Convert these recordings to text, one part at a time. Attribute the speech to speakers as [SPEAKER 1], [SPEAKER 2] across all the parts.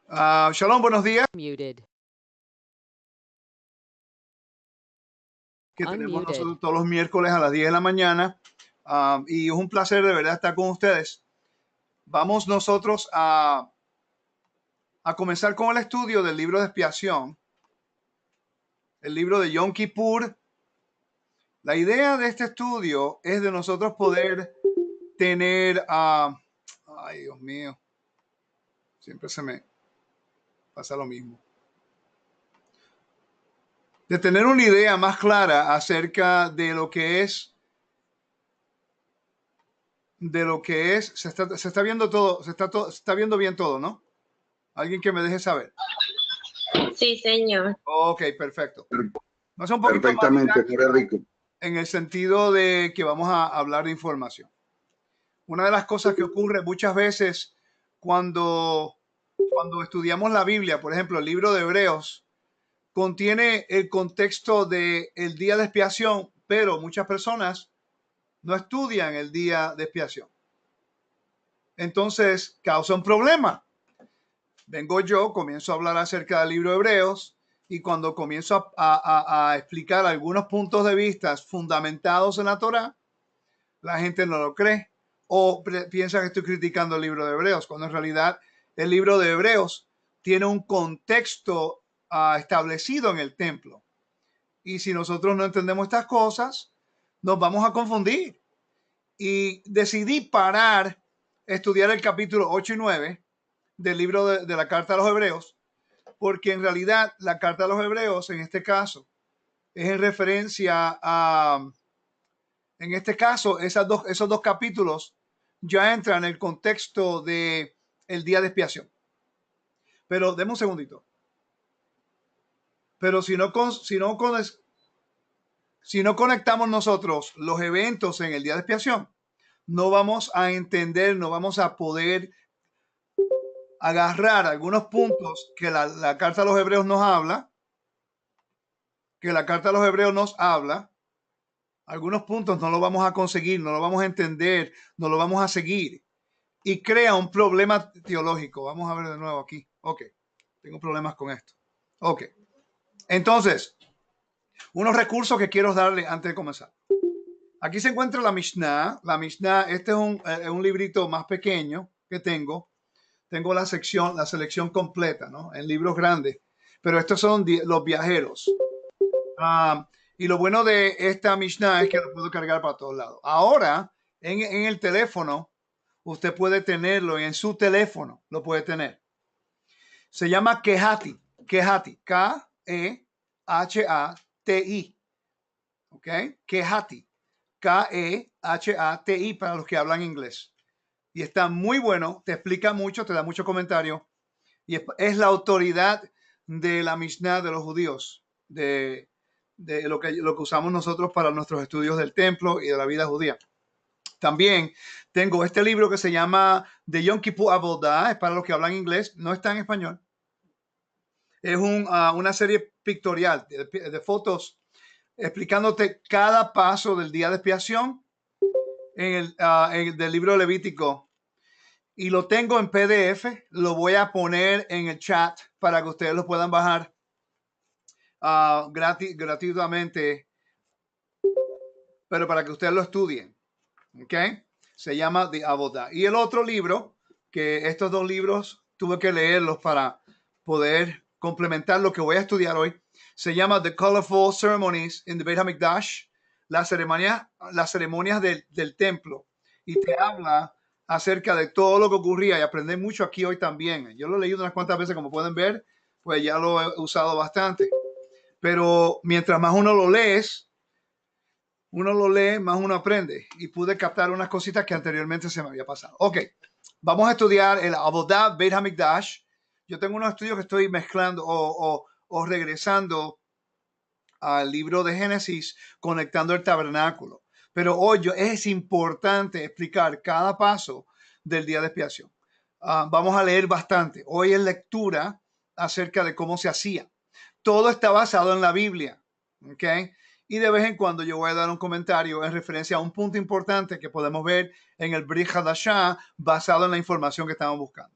[SPEAKER 1] Shalom, buenos días.
[SPEAKER 2] Muted.
[SPEAKER 1] Que tenemos
[SPEAKER 2] Unmuted.
[SPEAKER 1] nosotros todos los miércoles a las 10 de la mañana. Y es un placer de verdad estar con ustedes. Vamos nosotros a comenzar con el estudio del libro de expiación, el libro de Yom Kippur. La idea de este estudio es de nosotros poder tener, ay Dios mío, siempre se me pasa lo mismo, de tener una idea más clara acerca de lo que es, se está viendo todo, se está viendo bien todo, ¿no? Alguien que me deje saber.
[SPEAKER 3] Sí, señor.
[SPEAKER 1] Ok, perfecto. Vamos a un poquito más
[SPEAKER 4] Perfectamente, muy rico.
[SPEAKER 1] en el sentido de que vamos a hablar de información. Una de las cosas que ocurre muchas veces cuando estudiamos la Biblia, por ejemplo, el libro de Hebreos, contiene el contexto del día de expiación, pero muchas personas no estudian el día de expiación. Entonces, causa un problema. Vengo yo, comienzo a hablar acerca del libro de Hebreos y cuando comienzo a explicar algunos puntos de vista fundamentados en la Torá, la gente no lo cree o piensa que estoy criticando el libro de Hebreos, cuando en realidad el libro de Hebreos tiene un contexto establecido en el templo. Y si nosotros no entendemos estas cosas, nos vamos a confundir. Y decidí parar, estudiar el capítulo 8 y 9 del libro de la carta a los Hebreos, porque en realidad la carta a los Hebreos, en este caso, es en referencia a, en este caso, esos dos capítulos ya entran en el contexto de el día de expiación. Pero deme un segundito. Pero si no conectamos nosotros los eventos en el día de expiación, no vamos a entender, no vamos a poder agarrar algunos puntos que la carta a los Hebreos nos habla, algunos puntos no lo vamos a conseguir, no lo vamos a entender, no lo vamos a seguir y crea un problema teológico. Vamos a ver de nuevo aquí. Ok, tengo problemas con esto. Ok, entonces, unos recursos que quiero darle antes de comenzar. Aquí se encuentra la Mishnah. La Mishnah, este es un librito más pequeño que tengo. Tengo la selección completa, ¿no? En libros grandes. Pero estos son los viajeros. Y lo bueno de esta Mishnah es que lo puedo cargar para todos lados. Ahora, en el teléfono, usted puede tenerlo, en su teléfono lo puede tener. Se llama Kehati, K-E-H-A-T-I. ¿Ok? Kehati, K-E-H-A-T-I para los que hablan inglés. Y está muy bueno, te explica mucho, te da mucho comentario. Y es la autoridad de la Mishnah de los judíos, de lo que usamos nosotros para nuestros estudios del templo y de la vida judía. También tengo este libro que se llama The Yom Kippur Avodah, es para los que hablan inglés, no está en español. Es una serie pictorial de fotos explicándote cada paso del día de expiación del libro Levítico. Y lo tengo en PDF, lo voy a poner en el chat para que ustedes lo puedan bajar gratuitamente, pero para que ustedes lo estudien. ¿Ok? Se llama The Avodah. Y el otro libro, que estos dos libros tuve que leerlos para poder complementar lo que voy a estudiar hoy, se llama The Colorful Ceremonies in the Beit HaMikdash, las ceremonias del templo. Y te habla acerca de todo lo que ocurría y aprendí mucho aquí hoy también. Yo lo he leído unas cuantas veces, como pueden ver, pues ya lo he usado bastante. Pero mientras más uno lo lee, más uno aprende. Y pude captar unas cositas que anteriormente se me había pasado. Ok, vamos a estudiar el Avodah Beit HaMikdash. Yo tengo unos estudios que estoy mezclando o regresando al libro de Génesis, conectando el tabernáculo. Pero hoy es importante explicar cada paso del día de expiación. Vamos a leer bastante. Hoy es lectura acerca de cómo se hacía. Todo está basado en la Biblia. ¿Ok? Y de vez en cuando yo voy a dar un comentario en referencia a un punto importante que podemos ver en el Brit Hadashah basado en la información que estamos buscando.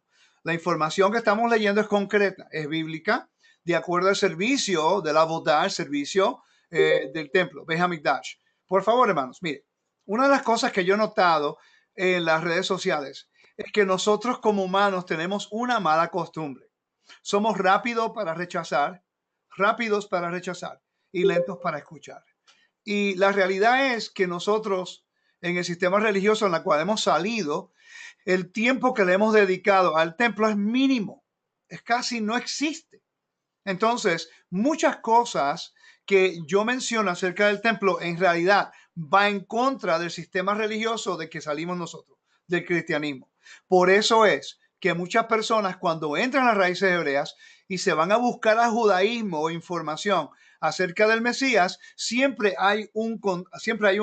[SPEAKER 1] La información que estamos leyendo es concreta, es bíblica, de acuerdo al servicio de la boda, el servicio del templo, Beit HaMikdash. Por favor, hermanos, mire, una de las cosas que yo he notado en las redes sociales es que nosotros como humanos tenemos una mala costumbre. Somos rápidos para rechazar y lentos para escuchar. Y la realidad es que nosotros en el sistema religioso en el cual hemos salido, el tiempo que le hemos dedicado al templo es mínimo, es casi no existe. Entonces, muchas cosas que yo menciono acerca del templo en realidad va en contra del sistema religioso de que salimos nosotros, del cristianismo. Por eso es que muchas personas cuando entran a las raíces hebreas y se van a buscar al judaísmo o información acerca del Mesías, siempre hay un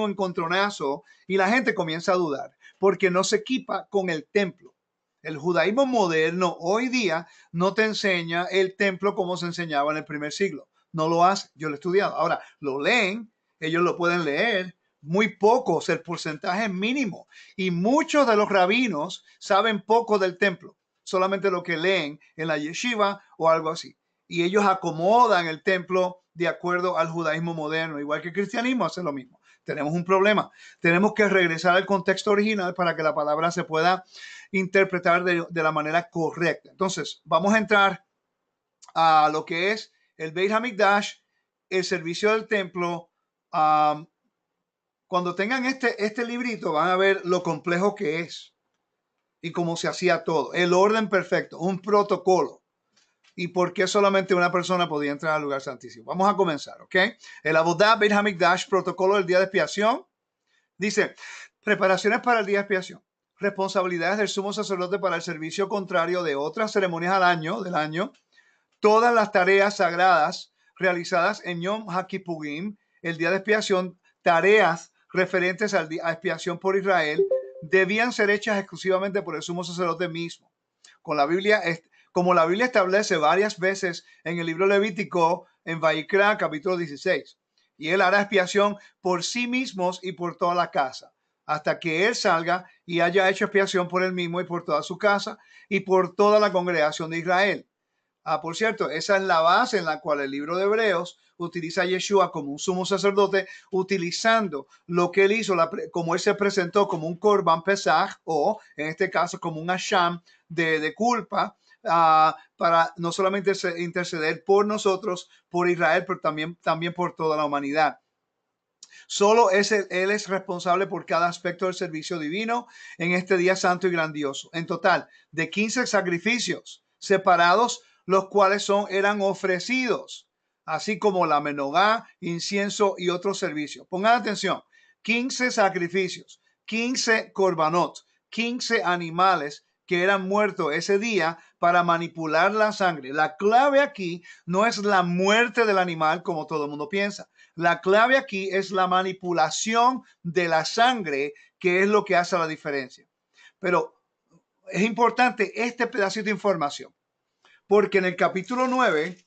[SPEAKER 1] encontronazo y la gente comienza a dudar porque no se equipa con el templo. El judaísmo moderno hoy día no te enseña el templo como se enseñaba en el primer siglo. No lo hace. Yo lo he estudiado. Ahora, lo leen, ellos lo pueden leer, muy pocos, el porcentaje es mínimo. Y muchos de los rabinos saben poco del templo, solamente lo que leen en la yeshiva o algo así. Y ellos acomodan el templo de acuerdo al judaísmo moderno, igual que el cristianismo hace lo mismo. Tenemos un problema. Tenemos que regresar al contexto original para que la palabra se pueda interpretar de la manera correcta. Entonces, vamos a entrar a lo que es el Beit HaMikdash, el servicio del templo. Cuando tengan este librito, van a ver lo complejo que es y cómo se hacía todo. El orden perfecto, un protocolo. Y por qué solamente una persona podía entrar al lugar santísimo. Vamos a comenzar, ¿ok? El Avodah Beit HaMikdash, protocolo del día de expiación. Dice, preparaciones para el día de expiación. Responsabilidades del sumo sacerdote para el servicio contrario de otras ceremonias del año. Todas las tareas sagradas realizadas en Yom HaKippurim, el día de expiación, tareas referentes a expiación por Israel, debían ser hechas exclusivamente por el sumo sacerdote mismo. Como la Biblia establece varias veces en el libro Levítico, en Vaikra, capítulo 16. Y él hará expiación por sí mismos y por toda la casa, hasta que él salga y haya hecho expiación por él mismo y por toda su casa y por toda la congregación de Israel. Por cierto, esa es la base en la cual el libro de Hebreos utiliza a Yeshua como un sumo sacerdote, utilizando lo que él hizo, como él se presentó como un Korban Pesach, o en este caso como un Asham de culpa, para no solamente interceder por nosotros, por Israel, pero también por toda la humanidad. Solo él es responsable por cada aspecto del servicio divino en este día santo y grandioso. En total, de 15 sacrificios separados, los cuales eran ofrecidos, así como la menogá, incienso y otros servicios. Pongan atención, 15 sacrificios, 15 korbanot, 15 animales que eran muertos ese día para manipular la sangre. La clave aquí no es la muerte del animal como todo el mundo piensa. La clave aquí es la manipulación de la sangre, que es lo que hace la diferencia. Pero es importante este pedacito de información, porque en el capítulo 9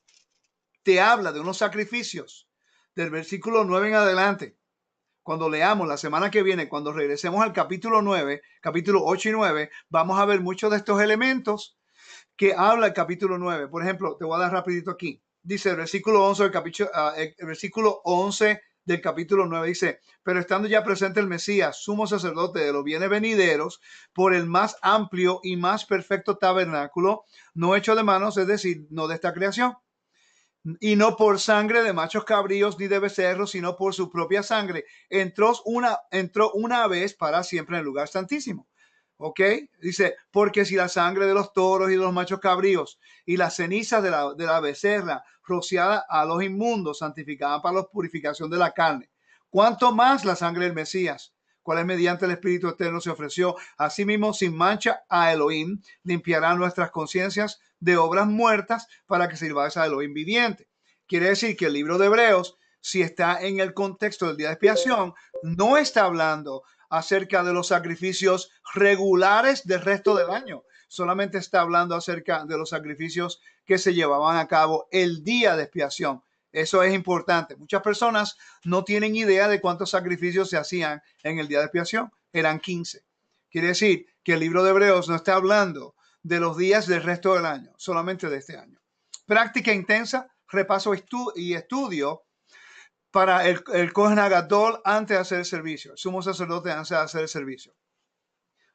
[SPEAKER 1] te habla de unos sacrificios, del versículo 9 en adelante. Cuando leamos la semana que viene, cuando regresemos al capítulo 9, capítulo 8 y 9, vamos a ver muchos de estos elementos que habla el capítulo 9. Por ejemplo, te voy a dar rapidito aquí. Dice el versículo 11 del capítulo 9, dice, pero estando ya presente el Mesías, sumo sacerdote de los bienes venideros, por el más amplio y más perfecto tabernáculo, no hecho de manos, es decir, no de esta creación, y no por sangre de machos cabríos ni de becerros, sino por su propia sangre, entró una vez para siempre en el lugar santísimo. ¿Ok? Dice, porque si la sangre de los toros y de los machos cabríos y las cenizas de la becerra rociada a los inmundos santificaban para la purificación de la carne, ¿cuánto más la sangre del Mesías, cual es mediante el Espíritu Eterno se ofreció asimismo sin mancha a Elohim, limpiará nuestras conciencias de obras muertas para que sirváis a Elohim viviente? Quiere decir que el libro de Hebreos, si está en el contexto del día de expiación, no está hablando acerca de los sacrificios regulares del resto del año. Solamente está hablando acerca de los sacrificios que se llevaban a cabo el día de expiación. Eso es importante. Muchas personas no tienen idea de cuántos sacrificios se hacían en el día de expiación. Eran 15. Quiere decir que el libro de Hebreos no está hablando de los días del resto del año, solamente de este año. Práctica intensa, repaso y estudio para el Kohen Gadol antes de hacer el servicio, el sumo sacerdote antes de hacer el servicio.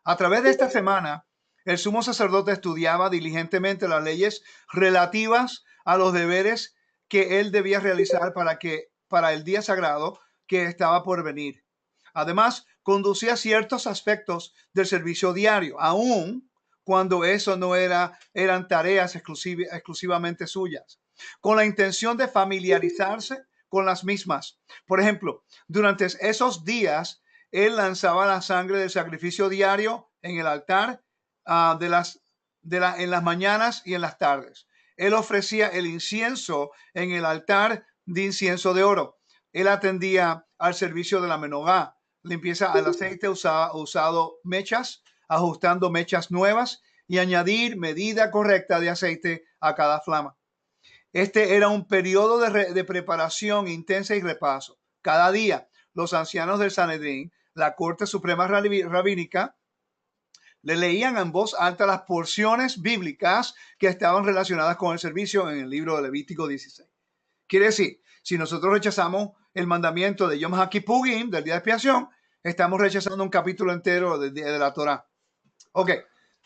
[SPEAKER 1] A través de esta semana, el sumo sacerdote estudiaba diligentemente las leyes relativas a los deberes que él debía realizar para el día sagrado que estaba por venir. Además, conducía ciertos aspectos del servicio diario, aun cuando eso no eran tareas exclusivamente suyas, con la intención de familiarizarse con las mismas. Por ejemplo, durante esos días, él lanzaba la sangre del sacrificio diario en el altar en las mañanas y en las tardes. Él ofrecía el incienso en el altar de incienso de oro. Él atendía al servicio de la menogá, limpieza al aceite usado mechas, ajustando mechas nuevas y añadir medida correcta de aceite a cada flama. Este era un periodo de preparación intensa y repaso. Cada día, los ancianos del Sanedrín, la Corte Suprema Rabínica, le leían en voz alta las porciones bíblicas que estaban relacionadas con el servicio en el libro de Levítico 16. Quiere decir, si nosotros rechazamos el mandamiento de Yom HaKippurim, del día de expiación, estamos rechazando un capítulo entero de la Torá. Ok,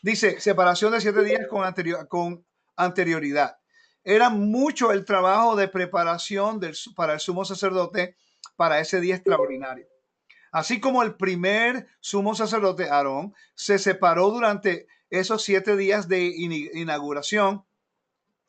[SPEAKER 1] dice, separación de 7 días con anterioridad. Era mucho el trabajo de preparación para el sumo sacerdote para ese día extraordinario. Así como el primer sumo sacerdote, Aarón, se separó durante esos 7 días de inauguración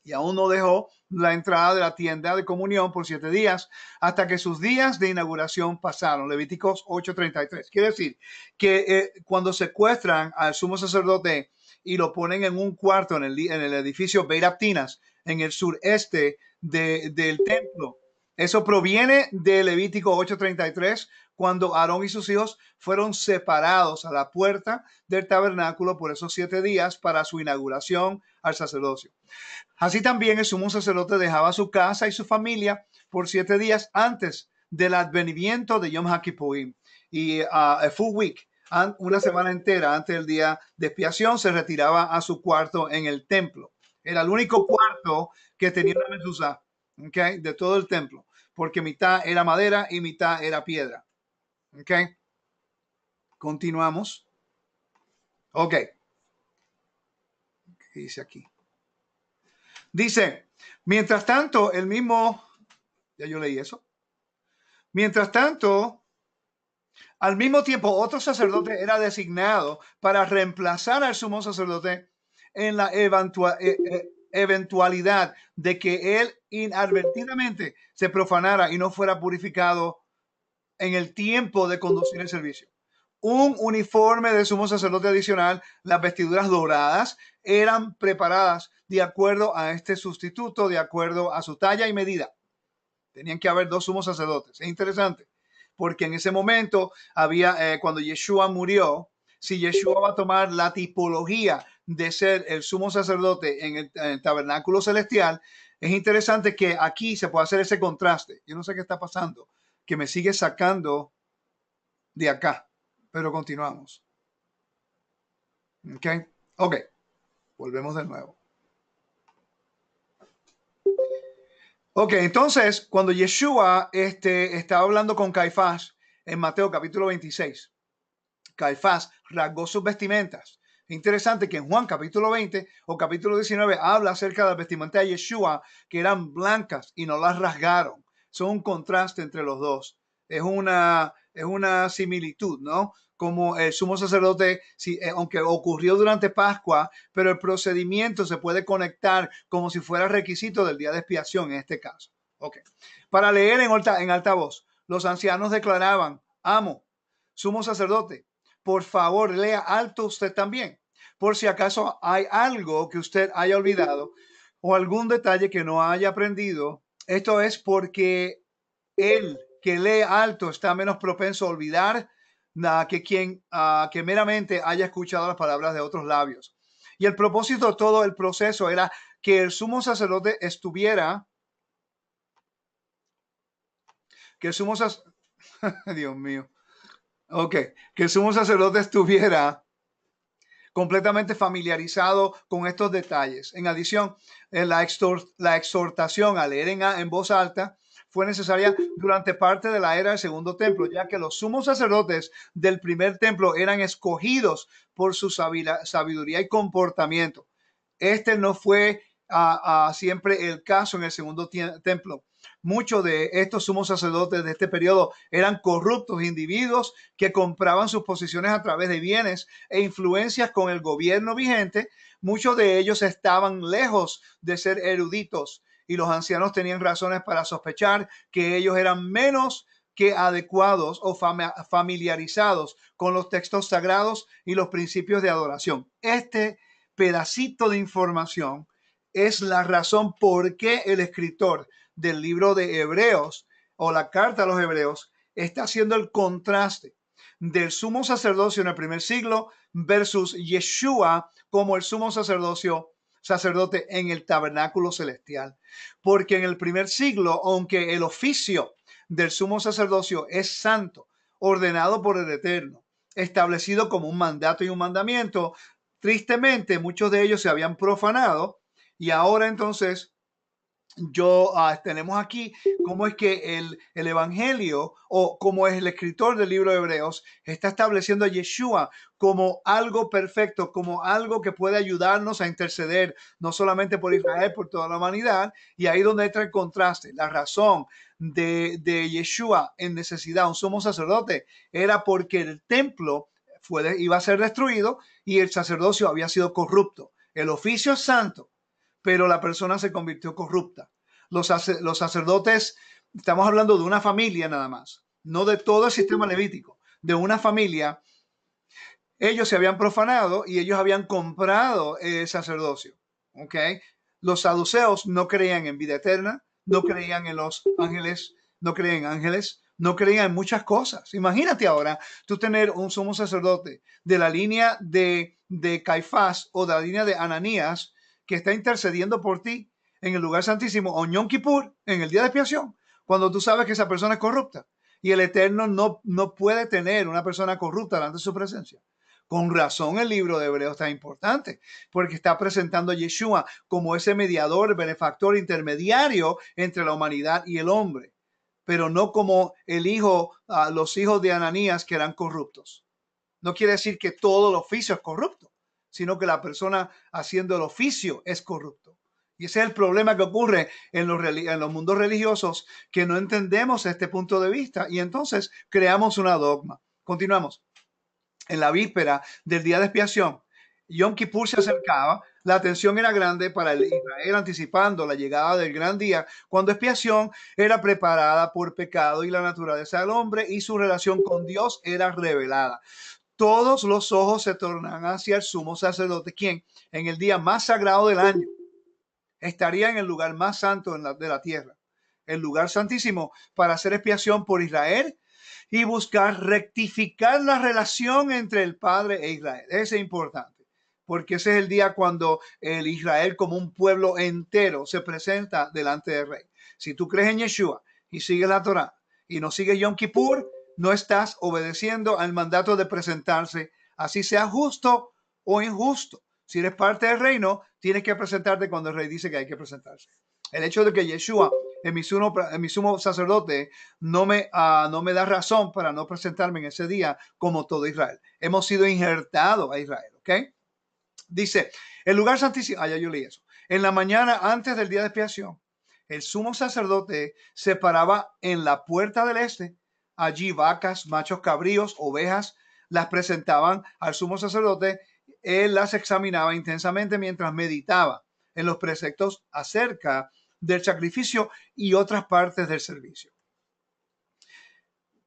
[SPEAKER 1] y aún no dejó la entrada de la tienda de comunión por 7 días hasta que sus días de inauguración pasaron. Levíticos 8:33. Quiere decir que cuando secuestran al sumo sacerdote y lo ponen en un cuarto en el edificio Beit Aptinas, en el sureste del templo, eso proviene de Levítico 8:33, cuando Aarón y sus hijos fueron separados a la puerta del tabernáculo por esos 7 días para su inauguración al sacerdocio. Así también el sumo sacerdote dejaba su casa y su familia por 7 días antes del advenimiento de Yom HaKippurim. Y a full week, una semana entera antes del día de expiación, se retiraba a su cuarto en el templo. Era el único cuarto que tenía una mezuzá, ¿okay?, de todo el templo, porque mitad era madera y mitad era piedra. ¿Ok? Continuamos. Ok. ¿Qué dice aquí? Dice, mientras tanto, ya yo leí eso. Mientras tanto, al mismo tiempo, otro sacerdote era designado para reemplazar al sumo sacerdote en la eventualidad de que él inadvertidamente se profanara y no fuera purificado en el tiempo de conducir el servicio. Un uniforme de sumo sacerdote adicional, las vestiduras doradas, eran preparadas de acuerdo a este sustituto, de acuerdo a su talla y medida. Tenían que haber 2 sumos sacerdotes. Es interesante, porque en ese momento cuando Yeshua murió, si Yeshua va a tomar la tipología de ser el sumo sacerdote en el tabernáculo celestial, es interesante que aquí se pueda hacer ese contraste. Yo no sé qué está pasando, que me sigue sacando de acá, pero continuamos. Ok, volvemos de nuevo. Ok, entonces, cuando Yeshua estaba hablando con Caifás en Mateo capítulo 26, Caifás rasgó sus vestimentas. Interesante que en Juan capítulo 20 o capítulo 19 habla acerca de las vestimentas de Yeshua, que eran blancas y no las rasgaron. Son un contraste entre los dos. Es una similitud, ¿no? Como el sumo sacerdote, aunque ocurrió durante Pascua, pero el procedimiento se puede conectar como si fuera requisito del día de expiación en este caso. Ok. Para leer en alta voz, los ancianos declaraban, amo, sumo sacerdote, por favor, lea alto usted también, por si acaso hay algo que usted haya olvidado o algún detalle que no haya aprendido. Esto es porque el que lee alto está menos propenso a olvidar que quien que meramente haya escuchado las palabras de otros labios. Y el propósito de todo el proceso era que el sumo sacerdote Dios mío. Ok, que el sumo sacerdote estuviera completamente familiarizado con estos detalles. En adición, la exhortación a leer en voz alta fue necesaria durante parte de la era del Segundo Templo, ya que los sumos sacerdotes del primer templo eran escogidos por su sabiduría y comportamiento. Este no fue siempre el caso en el Segundo Templo. Muchos de estos sumos sacerdotes de este periodo eran corruptos individuos que compraban sus posiciones a través de bienes e influencias con el gobierno vigente. Muchos de ellos estaban lejos de ser eruditos y los ancianos tenían razones para sospechar que ellos eran menos que adecuados o familiarizados con los textos sagrados y los principios de adoración. Este pedacito de información es la razón por qué el escritor del libro de Hebreos o la carta a los Hebreos está haciendo el contraste del sumo sacerdocio en el primer siglo versus Yeshua como el sumo sacerdote en el tabernáculo celestial. Porque en el primer siglo, aunque el oficio del sumo sacerdocio es santo, ordenado por el Eterno, establecido como un mandato y un mandamiento, tristemente muchos de ellos se habían profanado y ahora entonces tenemos aquí cómo es que el evangelio o cómo es el escritor del libro de Hebreos está estableciendo a Yeshua como algo perfecto, como algo que puede ayudarnos a interceder no solamente por Israel, por toda la humanidad. Y ahí donde entra el contraste. La razón de Yeshua en necesidad, un sumo sacerdote, era porque el templo iba a ser destruido y el sacerdocio había sido corrupto. El oficio es santo, pero la persona se convirtió corrupta. Los sacerdotes, estamos hablando de una familia nada más, no de todo el sistema levítico, de una familia. Ellos se habían profanado y ellos habían comprado el sacerdocio. ¿Ok? Los saduceos no creían en vida eterna, no creían en los ángeles, no creían en ángeles, no creían en muchas cosas. Imagínate ahora tú tener un sumo sacerdote de la línea de Caifás o de la línea de Ananías que está intercediendo por ti en el lugar santísimo o Yom Kippur, en el día de expiación, cuando tú sabes que esa persona es corrupta y el Eterno no puede tener una persona corrupta delante de su presencia. Con razón el libro de Hebreos está importante, porque está presentando a Yeshua como ese mediador, benefactor, intermediario entre la humanidad y el hombre, pero no como los hijos de Ananías que eran corruptos. No quiere decir que todo el oficio es corrupto, sino que la persona haciendo el oficio es corrupto. Y ese es el problema que ocurre en los mundos religiosos, que no entendemos este punto de vista y entonces creamos una dogma. Continuamos. En la víspera del día de expiación, Yom Kippur se acercaba, la atención era grande para el Israel, anticipando la llegada del gran día, cuando expiación era preparada por pecado y la naturaleza del hombre y su relación con Dios era revelada. Todos los ojos se tornan hacia el sumo sacerdote, quien en el día más sagrado del año estaría en el lugar más santo de la tierra, el lugar santísimo, para hacer expiación por Israel y buscar rectificar la relación entre el Padre e Israel. Ese es importante, porque ese es el día cuando el Israel como un pueblo entero se presenta delante del Rey. Si tú crees en Yeshua y sigues la Torah y no sigues Yom Kippur, no estás obedeciendo al mandato de presentarse, así sea justo o injusto. Si eres parte del reino, tienes que presentarte cuando el rey dice que hay que presentarse. El hecho de que Yeshua en mi sumo sacerdote no me da razón para no presentarme en ese día como todo Israel. Hemos sido injertados a Israel, ¿ok? Dice, el lugar santísimo, ya yo leí eso. En la mañana antes del día de expiación, el sumo sacerdote se paraba en la puerta del este. Allí vacas, machos cabríos, ovejas, las presentaban al sumo sacerdote. Él las examinaba intensamente mientras meditaba en los preceptos acerca del sacrificio y otras partes del servicio.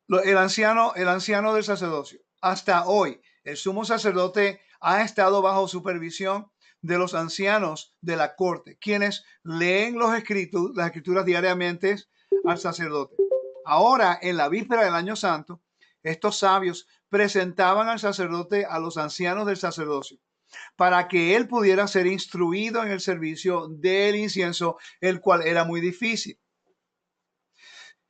[SPEAKER 1] El anciano del sacerdocio. Hasta hoy, el sumo sacerdote ha estado bajo supervisión de los ancianos de la corte, quienes leen las escrituras diariamente al sacerdote. Ahora, en la víspera del año santo, estos sabios presentaban al sacerdote a los ancianos del sacerdocio para que él pudiera ser instruido en el servicio del incienso, el cual era muy difícil.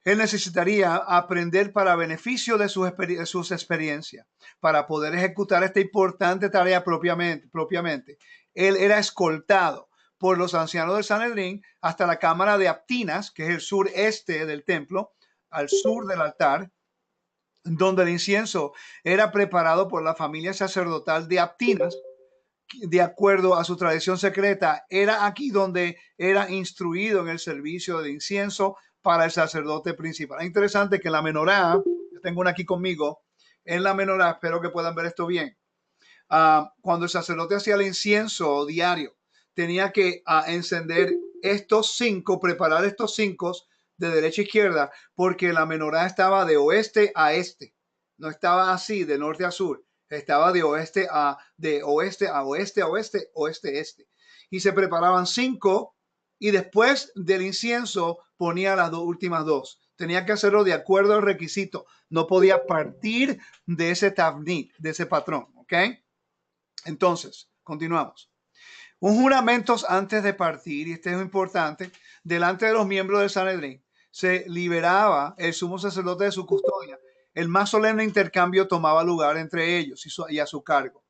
[SPEAKER 1] Él necesitaría aprender para beneficio de sus experiencias, para poder ejecutar esta importante tarea propiamente. Él era escoltado por los ancianos del Sanedrín hasta la cámara de Aptinas, que es el sureste del templo, al sur del altar, donde el incienso era preparado por la familia sacerdotal de Aptinas, de acuerdo a su tradición secreta. Era aquí donde era instruido en el servicio de incienso para el sacerdote principal. Es interesante que en la menorá, yo tengo una aquí conmigo, en la menorá, espero que puedan ver esto bien. Cuando el sacerdote hacía el incienso diario, tenía que encender estos 5, preparar estos 5 de derecha a izquierda, porque la menorá estaba de oeste a este, no estaba así de norte a sur, estaba de oeste a oeste, oeste, este. Y se preparaban 5 y después del incienso ponía las últimas 2. Tenía que hacerlo de acuerdo al requisito. No podía partir de ese tabnit, de ese patrón, ¿ok? Entonces, continuamos. Un juramento antes de partir, y este es importante, delante de los miembros del Sanedrín, se liberaba el sumo sacerdote de su custodia. El más solemne intercambio tomaba lugar entre ellos y a su cargo.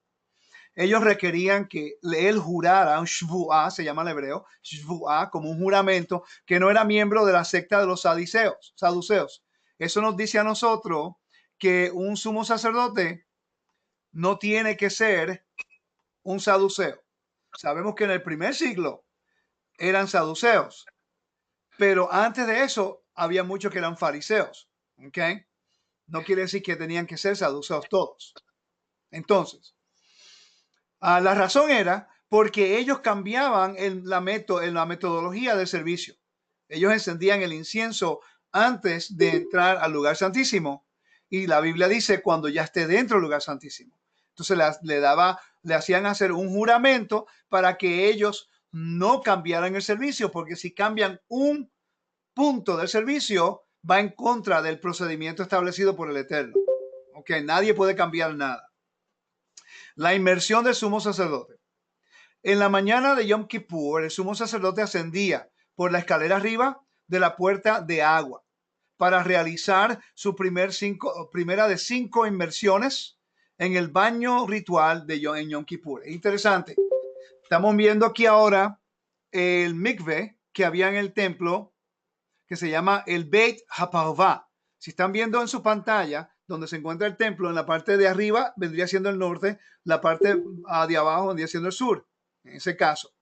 [SPEAKER 1] Ellos requerían que él jurara un shvuah, se llama en hebreo, shvuah, como un juramento, que no era miembro de la secta de los saduceos. Eso nos dice a nosotros que un sumo sacerdote no tiene que ser un saduceo. Sabemos que en el primer siglo eran saduceos, pero antes de eso había muchos que eran fariseos. ¿Ok? No quiere decir que tenían que ser saduceos todos. Entonces, la razón era porque ellos cambiaban la metodología del servicio. Ellos encendían el incienso antes de entrar al lugar santísimo. Y la Biblia dice cuando ya esté dentro del lugar santísimo. Entonces le hacían hacer un juramento para que ellos no cambiaran el servicio, porque si cambian un punto del servicio, va en contra del procedimiento establecido por el Eterno. Ok, nadie puede cambiar nada. La inmersión del sumo sacerdote. En la mañana de Yom Kippur, el sumo sacerdote ascendía por la escalera arriba de la puerta de agua para realizar su primera de 5 inmersiones en el baño ritual de Yom Kippur. Es interesante. Estamos viendo aquí ahora el mikveh que había en el templo, que se llama el Beit HaParvah. Si están viendo en su pantalla, donde se encuentra el templo, en la parte de arriba vendría siendo el norte, la parte de abajo vendría siendo el sur, en ese caso.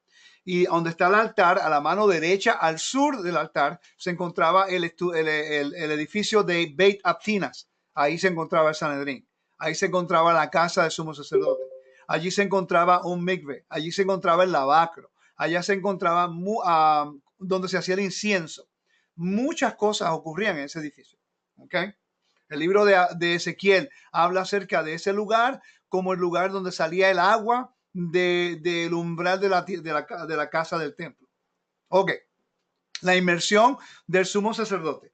[SPEAKER 1] Y donde está el altar, a la mano derecha, al sur del altar, se encontraba el edificio de Beit Aptinas. Ahí se encontraba el Sanedrín. Ahí se encontraba la casa del sumo sacerdote. Allí se encontraba un mikveh. Allí se encontraba el lavacro. Allá se encontraba donde se hacía el incienso. Muchas cosas ocurrían en ese edificio. ¿Okay? El libro de Ezequiel habla acerca de ese lugar como el lugar donde salía el agua del umbral de la casa del templo. Ok, la inmersión del sumo sacerdote.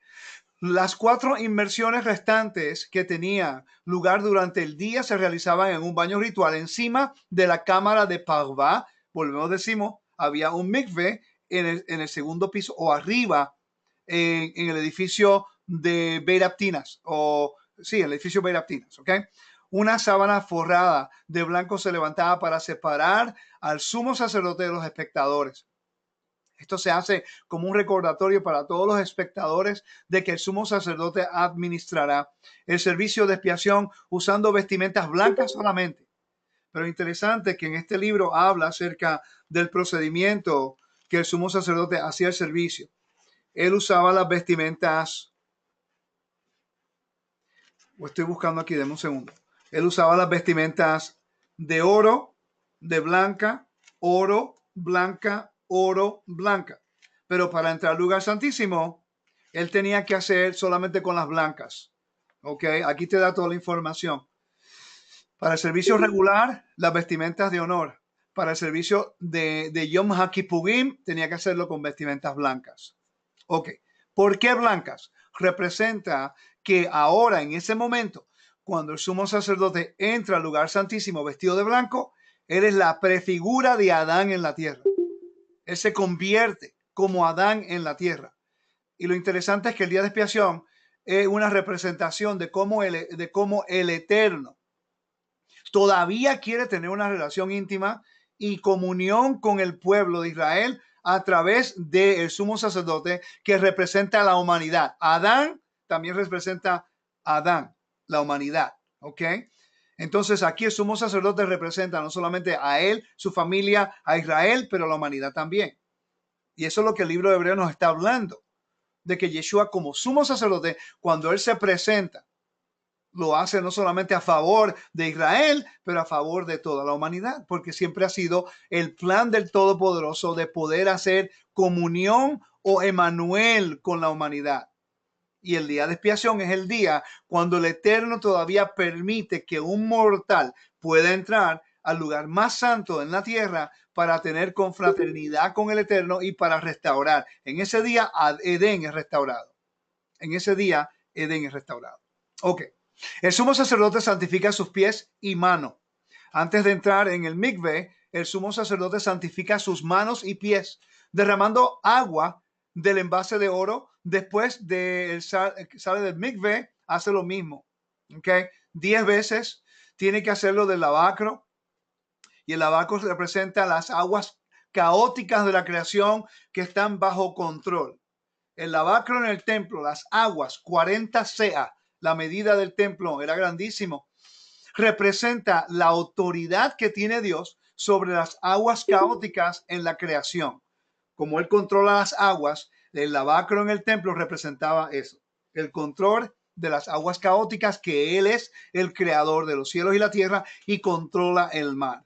[SPEAKER 1] Las 4 inmersiones restantes que tenía lugar durante el día se realizaban en un baño ritual encima de la cámara de Parvá. Volvemos, decimos, había un mikveh en el segundo piso o arriba en el edificio de Beit Aptinas, el edificio Beit Aptinas, ¿ok? Una sábana forrada de blanco se levantaba para separar al sumo sacerdote de los espectadores. Esto se hace como un recordatorio para todos los espectadores de que el sumo sacerdote administrará el servicio de expiación usando vestimentas blancas solamente. Pero interesante que en este libro habla acerca del procedimiento que el sumo sacerdote hacía el servicio. Él usaba las vestimentas, estoy buscando aquí, denme un segundo. Él usaba las vestimentas de oro, de blanca, oro, blanca, oro, blanca. Pero para entrar al lugar santísimo, él tenía que hacer solamente con las blancas. Ok, aquí te da toda la información. Para el servicio regular, las vestimentas de honor. Para el servicio de Yom HaKippurim, tenía que hacerlo con vestimentas blancas. Ok, ¿por qué blancas? Representa que ahora, en ese momento, cuando el sumo sacerdote entra al lugar santísimo vestido de blanco, él es la prefigura de Adán en la tierra. Él se convierte como Adán en la tierra. Y lo interesante es que el día de expiación es una representación de cómo el Eterno todavía quiere tener una relación íntima y comunión con el pueblo de Israel a través del sumo sacerdote que representa a la humanidad. Adán también representa a Adán, la humanidad. ¿Ok? Entonces aquí el sumo sacerdote representa no solamente a él, su familia, a Israel, pero a la humanidad también. Y eso es lo que el libro de Hebreos nos está hablando, de que Yeshua como sumo sacerdote, cuando él se presenta, lo hace no solamente a favor de Israel, pero a favor de toda la humanidad, porque siempre ha sido el plan del Todopoderoso de poder hacer comunión o Emanuel con la humanidad. Y el día de expiación es el día cuando el Eterno todavía permite que un mortal pueda entrar al lugar más santo en la tierra para tener confraternidad con el Eterno y para restaurar. En ese día Edén es restaurado. En ese día Edén es restaurado. Ok. El sumo sacerdote santifica sus pies y manos. Antes de entrar en el mikve, el sumo sacerdote santifica sus manos y pies, derramando agua del envase de oro. Después de sale del mikve, hace lo mismo. ¿Ok? 10 veces tiene que hacerlo del lavacro. Y el lavacro representa las aguas caóticas de la creación que están bajo control. El lavacro en el templo, las aguas, 40 sea, la medida del templo era grandísimo, representa la autoridad que tiene Dios sobre las aguas caóticas en la creación. Como él controla las aguas, el lavacro en el templo representaba eso, el control de las aguas caóticas, que él es el creador de los cielos y la tierra y controla el mar.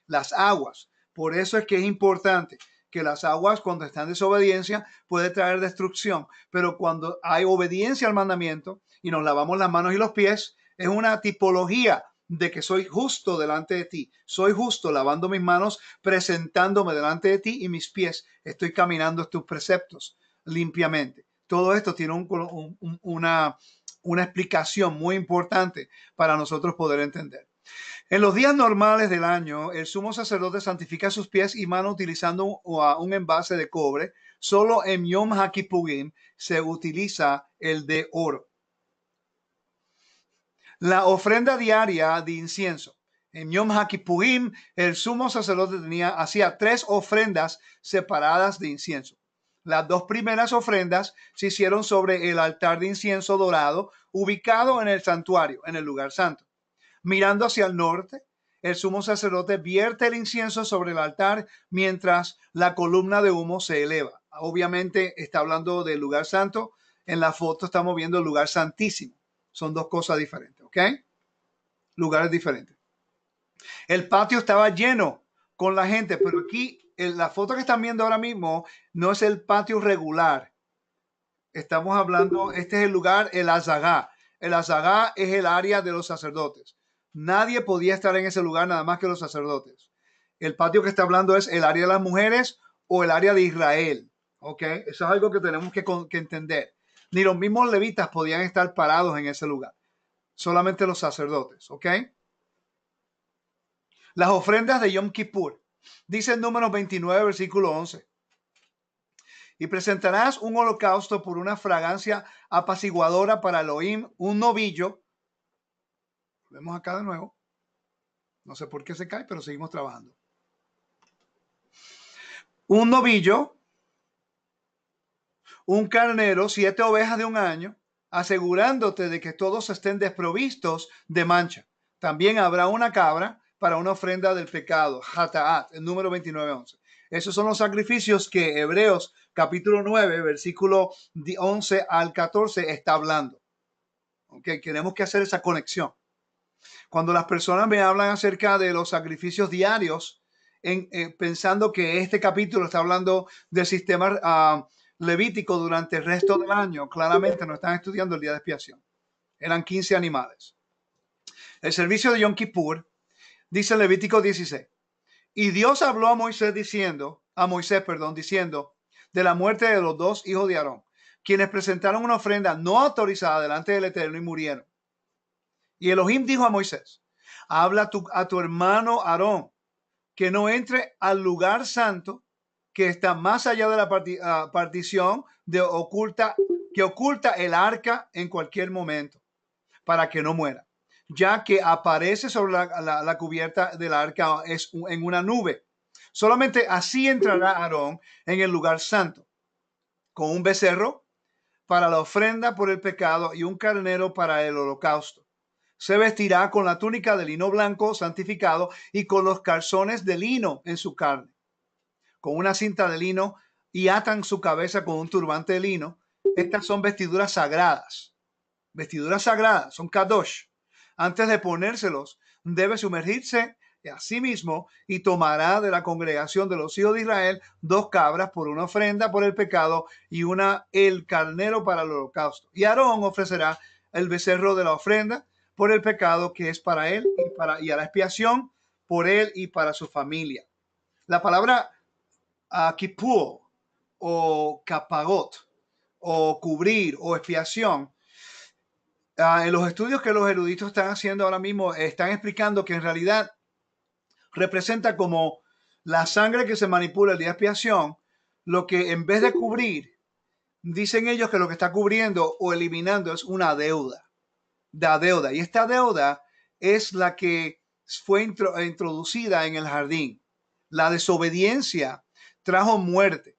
[SPEAKER 1] Las aguas. Por eso es que es importante que las aguas, cuando están en desobediencia, puede traer destrucción, pero cuando hay obediencia al mandamiento y nos lavamos las manos y los pies, es una tipología de que soy justo delante de ti. Soy justo lavando mis manos, presentándome delante de ti, y mis pies estoy caminando tus preceptos limpiamente. Todo esto tiene una explicación muy importante para nosotros poder entender. En los días normales del año, el sumo sacerdote santifica sus pies y manos utilizando un envase de cobre. Solo en Yom HaKippurim se utiliza el de oro. La ofrenda diaria de incienso. En Yom HaKippurim, el sumo sacerdote hacía 3 ofrendas separadas de incienso. Las 2 primeras ofrendas se hicieron sobre el altar de incienso dorado, ubicado en el santuario, en el lugar santo. Mirando hacia el norte, el sumo sacerdote vierte el incienso sobre el altar mientras la columna de humo se eleva. Obviamente está hablando del lugar santo. En la foto estamos viendo el lugar santísimo. Son 2 cosas diferentes, ¿ok? Lugares diferentes. El patio estaba lleno con la gente, pero aquí la foto que están viendo ahora mismo no es el patio regular. Estamos hablando, este es el lugar, el azagá. El azagá es el área de los sacerdotes. Nadie podía estar en ese lugar nada más que los sacerdotes. El patio que está hablando es el área de las mujeres o el área de Israel. ¿Ok? Eso es algo que tenemos que entender. Ni los mismos levitas podían estar parados en ese lugar. Solamente los sacerdotes. ¿Ok? Las ofrendas de Yom Kippur. Dice el número 29, versículo 11. Y presentarás un holocausto por una fragancia apaciguadora para Elohim, un novillo. Vemos acá de nuevo. No sé por qué se cae, pero seguimos trabajando. Un novillo, un carnero, 7 ovejas de un año, asegurándote de que todos estén desprovistos de mancha. También habrá una cabra para una ofrenda del pecado, Hataat, el número 29:11. Esos son los sacrificios que Hebreos capítulo 9, versículo 11 al 14 está hablando. Okay, tenemos que hacer esa conexión. Cuando las personas me hablan acerca de los sacrificios diarios, pensando que este capítulo está hablando del sistema levítico durante el resto del año, claramente no están estudiando el día de expiación. Eran 15 animales. El servicio de Yom Kippur, dice Levítico 16. Y Dios habló a Moisés diciendo, de la muerte de los 2 hijos de Aarón, quienes presentaron una ofrenda no autorizada delante del Eterno y murieron. Y Elohim dijo a Moisés, habla a tu hermano Aarón que no entre al lugar santo, que está más allá de la partición que oculta el arca en cualquier momento para que no muera, ya que aparece sobre la cubierta del arca en una nube. Solamente así entrará Aarón en el lugar santo, con un becerro para la ofrenda por el pecado y un carnero para el holocausto. Se vestirá con la túnica de lino blanco santificado y con los calzones de lino en su carne, con una cinta de lino, y atan su cabeza con un turbante de lino. Estas son vestiduras sagradas. Vestiduras sagradas, son kadosh. Antes de ponérselos, debe sumergirse a sí mismo y tomará de la congregación de los hijos de Israel 2 cabras por una ofrenda por el pecado y el carnero para el holocausto. Y Aarón ofrecerá el becerro de la ofrenda por el pecado, que es para él y a la expiación por él y para su familia. La palabra kippur o kapagot o cubrir o expiación, en los estudios que los eruditos están haciendo ahora mismo, están explicando que en realidad representa como la sangre que se manipula el día de expiación, lo que en vez de cubrir, dicen ellos que lo que está cubriendo o eliminando es una deuda. La deuda. Y esta deuda es la que fue introducida en el jardín. La desobediencia trajo muerte.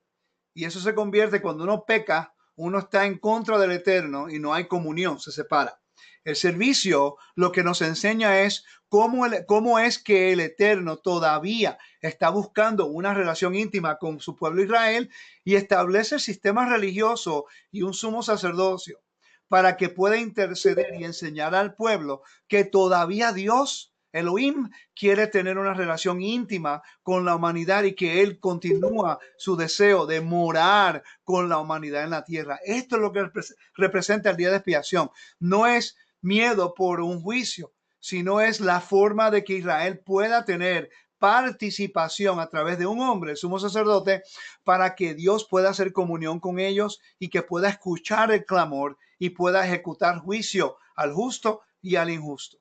[SPEAKER 1] Y eso se convierte cuando uno peca, uno está en contra del Eterno y no hay comunión, se separa. El servicio lo que nos enseña es cómo es que el Eterno todavía está buscando una relación íntima con su pueblo Israel y establece el sistema religioso y un sumo sacerdocio para que pueda interceder y enseñar al pueblo que todavía Dios, Elohim, quiere tener una relación íntima con la humanidad y que Él continúa su deseo de morar con la humanidad en la tierra. Esto es lo que representa el día de expiación. No es miedo por un juicio, sino es la forma de que Israel pueda tener participación a través de un hombre, el sumo sacerdote, para que Dios pueda hacer comunión con ellos y que pueda escuchar el clamor y pueda ejecutar juicio al justo y al injusto.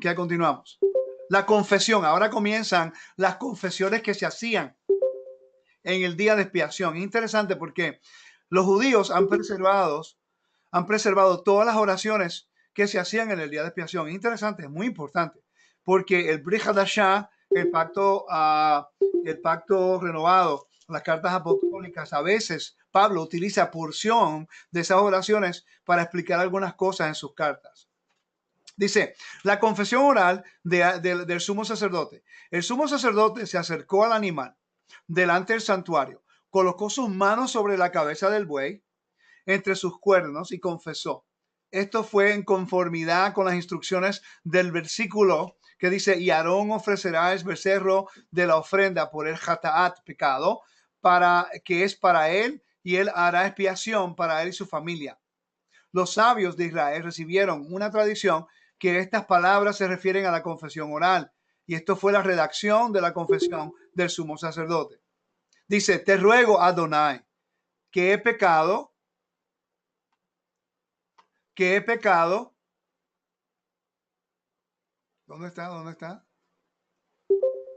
[SPEAKER 1] ¿Qué continuamos? La confesión. Ahora comienzan las confesiones que se hacían en el día de expiación. Es interesante porque los judíos han preservado todas las oraciones que se hacían en el día de expiación. Es interesante, es muy importante, porque el Brit Hadashah, el pacto renovado, las cartas apostólicas, a veces Pablo utiliza porción de esas oraciones para explicar algunas cosas en sus cartas. Dice, la confesión oral del sumo sacerdote. El sumo sacerdote se acercó al animal delante del santuario, colocó sus manos sobre la cabeza del buey, entre sus cuernos, y confesó. Esto fue en conformidad con las instrucciones del versículo que dice, y Aarón ofrecerá el becerro de la ofrenda por el jataat, pecado, que es para él, y él hará expiación para él y su familia. Los sabios de Israel recibieron una tradición que estas palabras se refieren a la confesión oral, y esto fue la redacción de la confesión del sumo sacerdote. Dice, te ruego, Adonai, que he pecado. ¿Dónde está? ¿Dónde está?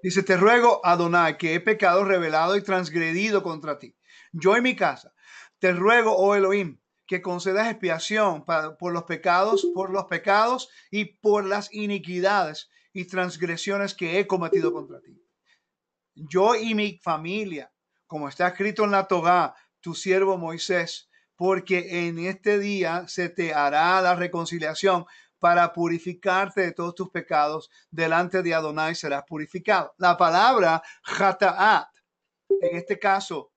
[SPEAKER 1] Dice, te ruego, Adonai, que he pecado, revelado y transgredido contra ti, yo y mi casa. Te ruego, oh Elohim, que concedas expiación por los pecados y por las iniquidades y transgresiones que he cometido contra ti. Yo y mi familia, como está escrito en la Torá, tu siervo Moisés, porque en este día se te hará la reconciliación para purificarte de todos tus pecados. Delante de Adonai serás purificado. La palabra jataat, en este caso,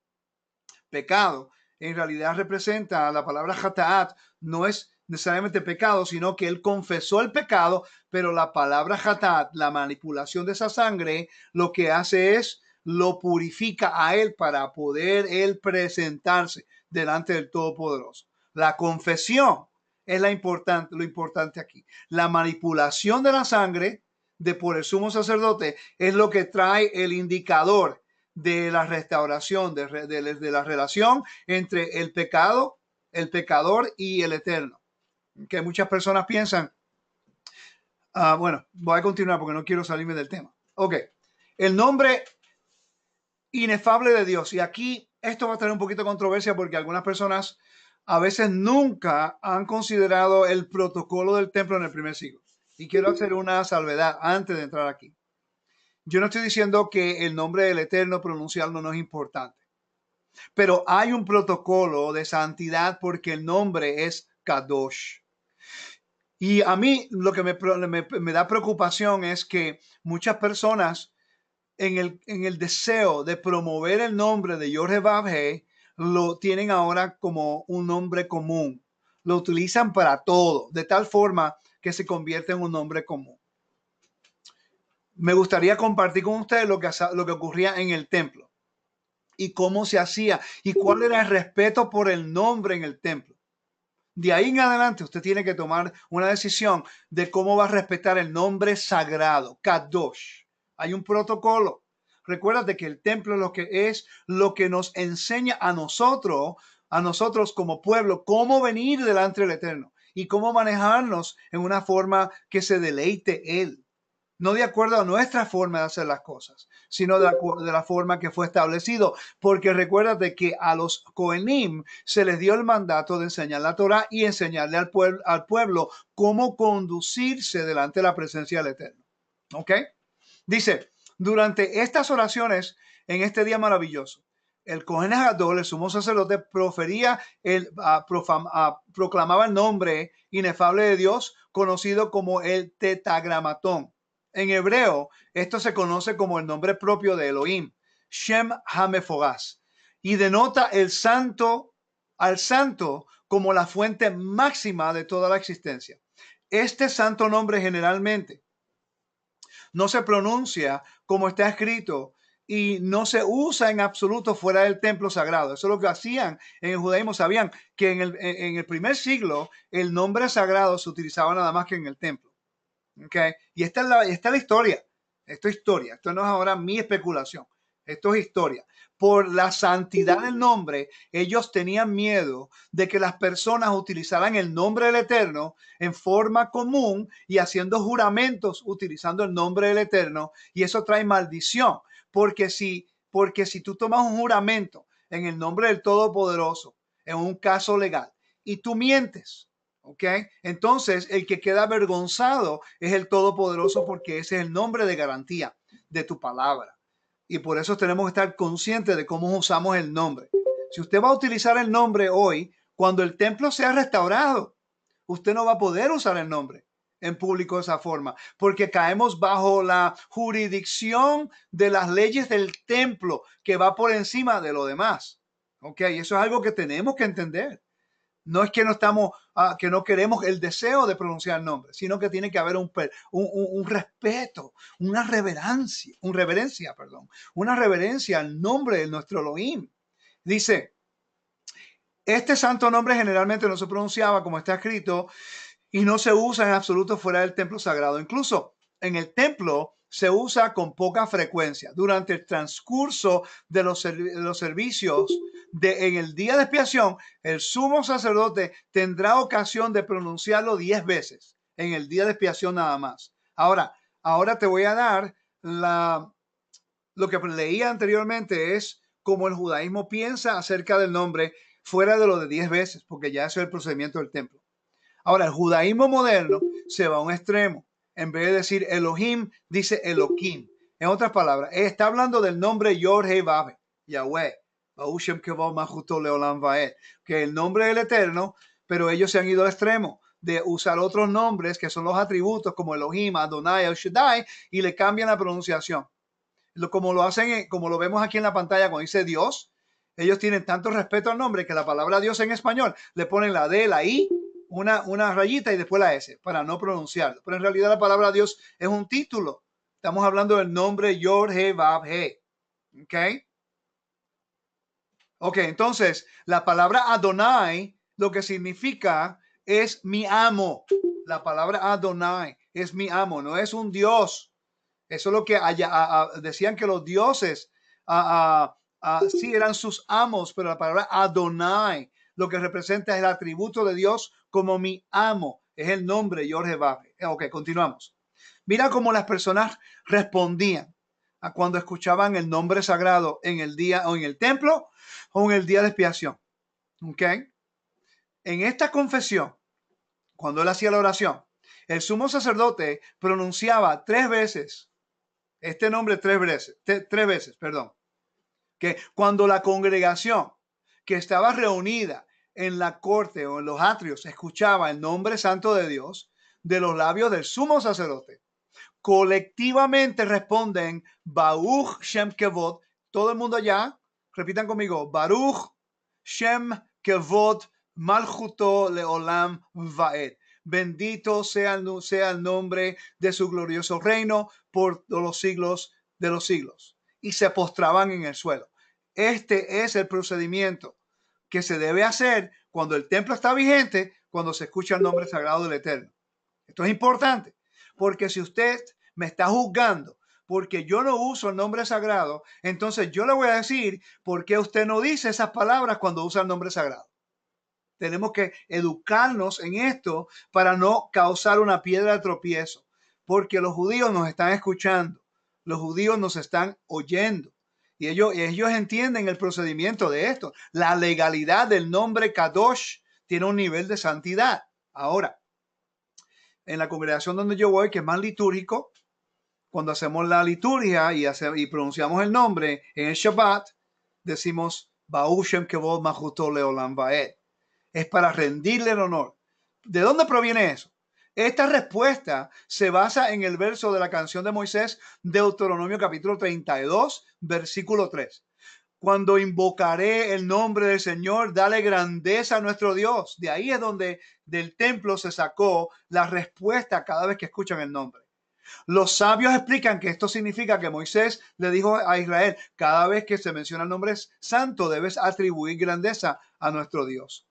[SPEAKER 1] pecado, en realidad representa, la palabra jataat no es necesariamente pecado, sino que él confesó el pecado, pero la palabra jataat, la manipulación de esa sangre, lo que hace es lo purifica a él para poder él presentarse delante del Todopoderoso. La confesión es lo importante aquí. La manipulación de la sangre por el sumo sacerdote es lo que trae el indicador de la restauración, de la relación entre el pecado, el pecador y el Eterno. Que muchas personas piensan, bueno, voy a continuar porque no quiero salirme del tema. Ok, el nombre inefable de Dios. Y aquí esto va a tener un poquito de controversia porque algunas personas a veces nunca han considerado el protocolo del templo en el primer siglo. Y quiero hacer una salvedad antes de entrar aquí. Yo no estoy diciendo que el nombre del Eterno pronunciarlo no es importante, pero hay un protocolo de santidad porque el nombre es Kadosh. Y a mí lo que me da preocupación es que muchas personas en el deseo de promover el nombre de Yod-Heh-Vav-Heh lo tienen ahora como un nombre común. Lo utilizan para todo, de tal forma que se convierte en un nombre común. Me gustaría compartir con ustedes lo que ocurría en el templo y cómo se hacía y cuál era el respeto por el nombre en el templo. De ahí en adelante usted tiene que tomar una decisión de cómo va a respetar el nombre sagrado, Kadosh. Hay un protocolo. Recuérdate que el templo es lo que nos enseña a nosotros como pueblo, cómo venir delante del Eterno y cómo manejarnos en una forma que se deleite Él. No de acuerdo a nuestra forma de hacer las cosas, sino de la forma que fue establecido. Porque recuérdate que a los Kohenim se les dio el mandato de enseñar la Torah y enseñarle al pueblo cómo conducirse delante de la presencia del Eterno. ¿Ok? Dice, durante estas oraciones, en este día maravilloso, el Kohen Gadol, el sumo sacerdote, proclamaba el nombre inefable de Dios, conocido como el Tetagramatón. En hebreo, esto se conoce como el nombre propio de Elohim, Shem HaMefogas, y denota al santo como la fuente máxima de toda la existencia. Este santo nombre generalmente no se pronuncia como está escrito y no se usa en absoluto fuera del templo sagrado. Eso es lo que hacían en el judaísmo. Sabían que en el primer siglo el nombre sagrado se utilizaba nada más que en el templo. ¿Okay? Y esta es la historia. Esto es historia. Esto no es ahora mi especulación. Esto es historia. Por la santidad del nombre, ellos tenían miedo de que las personas utilizaran el nombre del Eterno en forma común y haciendo juramentos utilizando el nombre del Eterno. Y eso trae maldición. Porque si tú tomas un juramento en el nombre del Todopoderoso, en un caso legal, y tú mientes, ¿ok? Entonces, el que queda avergonzado es el Todopoderoso porque ese es el nombre de garantía de tu palabra. Y por eso tenemos que estar conscientes de cómo usamos el nombre. Si usted va a utilizar el nombre hoy, cuando el templo sea restaurado, usted no va a poder usar el nombre en público de esa forma, porque caemos bajo la jurisdicción de las leyes del templo que va por encima de lo demás. ¿Ok? Y eso es algo que tenemos que entender. No es que no estamos, que no queremos el deseo de pronunciar el nombre, sino que tiene que haber un respeto, una reverencia al nombre de nuestro Elohim. Dice, este santo nombre generalmente no se pronunciaba como está escrito y no se usa en absoluto fuera del templo sagrado. Incluso en el templo se usa con poca frecuencia. Durante el transcurso de los servicios en el día de expiación, el sumo sacerdote tendrá ocasión de pronunciarlo 10 veces en el día de expiación nada más. Ahora te voy a dar lo que leía anteriormente es cómo el judaísmo piensa acerca del nombre fuera de lo de 10 veces, porque ya eso es el procedimiento del templo. Ahora, el judaísmo moderno se va a un extremo. En vez de decir Elohim, dice Elohim. En otras palabras, está hablando del nombre Yod-Heh-Vav-Heh, Yahweh, que es el nombre del Eterno, pero ellos se han ido al extremo de usar otros nombres que son los atributos como Elohim, Adonai, El Shaddai, y le cambian la pronunciación. Como lo hacen, como lo vemos aquí en la pantalla cuando dice Dios, ellos tienen tanto respeto al nombre que la palabra Dios en español le ponen la D, la I, una rayita y después la S para no pronunciarlo. Pero en realidad la palabra Dios es un título. Estamos hablando del nombre Yod-Heh-Vav-Heh. ¿Ok? Ok, entonces la palabra Adonai lo que significa es mi amo. La palabra Adonai es mi amo, no es un Dios. Eso es lo que decían que los dioses sí eran sus amos, pero la palabra Adonai lo que representa es el atributo de Dios como mi amo. Es el nombre Yod-Heh-Vav-Heh. Ok, continuamos. Mira cómo las personas respondían a cuando escuchaban el nombre sagrado en el día o en el templo o en el día de expiación. ¿Ok? En esta confesión, cuando él hacía la oración, el sumo sacerdote pronunciaba 3 veces este nombre, 3 veces, perdón. Que cuando la congregación que estaba reunida en la corte o en los atrios escuchaba el nombre santo de Dios de los labios del sumo sacerdote, colectivamente responden Baruch Shem Kevod. Todo el mundo allá, repitan conmigo, Baruch Shem Kevod Malchuto Leolam Vaed. Bendito sea el nombre de su glorioso reino por los siglos de los siglos. Y se postraban en el suelo. Este es el procedimiento que se debe hacer cuando el templo está vigente, cuando se escucha el nombre sagrado del Eterno. Esto es importante, porque si usted me está juzgando porque yo no uso el nombre sagrado, entonces yo le voy a decir por qué usted no dice esas palabras cuando usa el nombre sagrado. Tenemos que educarnos en esto para no causar una piedra de tropiezo, porque los judíos nos están escuchando, los judíos nos están oyendo. Y ellos entienden el procedimiento de esto. La legalidad del nombre Kadosh tiene un nivel de santidad. Ahora, en la congregación donde yo voy, que es más litúrgico, cuando hacemos la liturgia y pronunciamos el nombre en el Shabbat, decimos Baruch Shem Kevod Malchuto Leolam Vaed. Es para rendirle el honor. ¿De dónde proviene eso? Esta respuesta se basa en el verso de la canción de Moisés, Deuteronomio capítulo 32, versículo 3. Cuando invocaré el nombre del Señor, dale grandeza a nuestro Dios. De ahí es donde del templo se sacó la respuesta cada vez que escuchan el nombre. Los sabios explican que esto significa que Moisés le dijo a Israel, cada vez que se menciona el nombre santo, debes atribuir grandeza a nuestro Dios.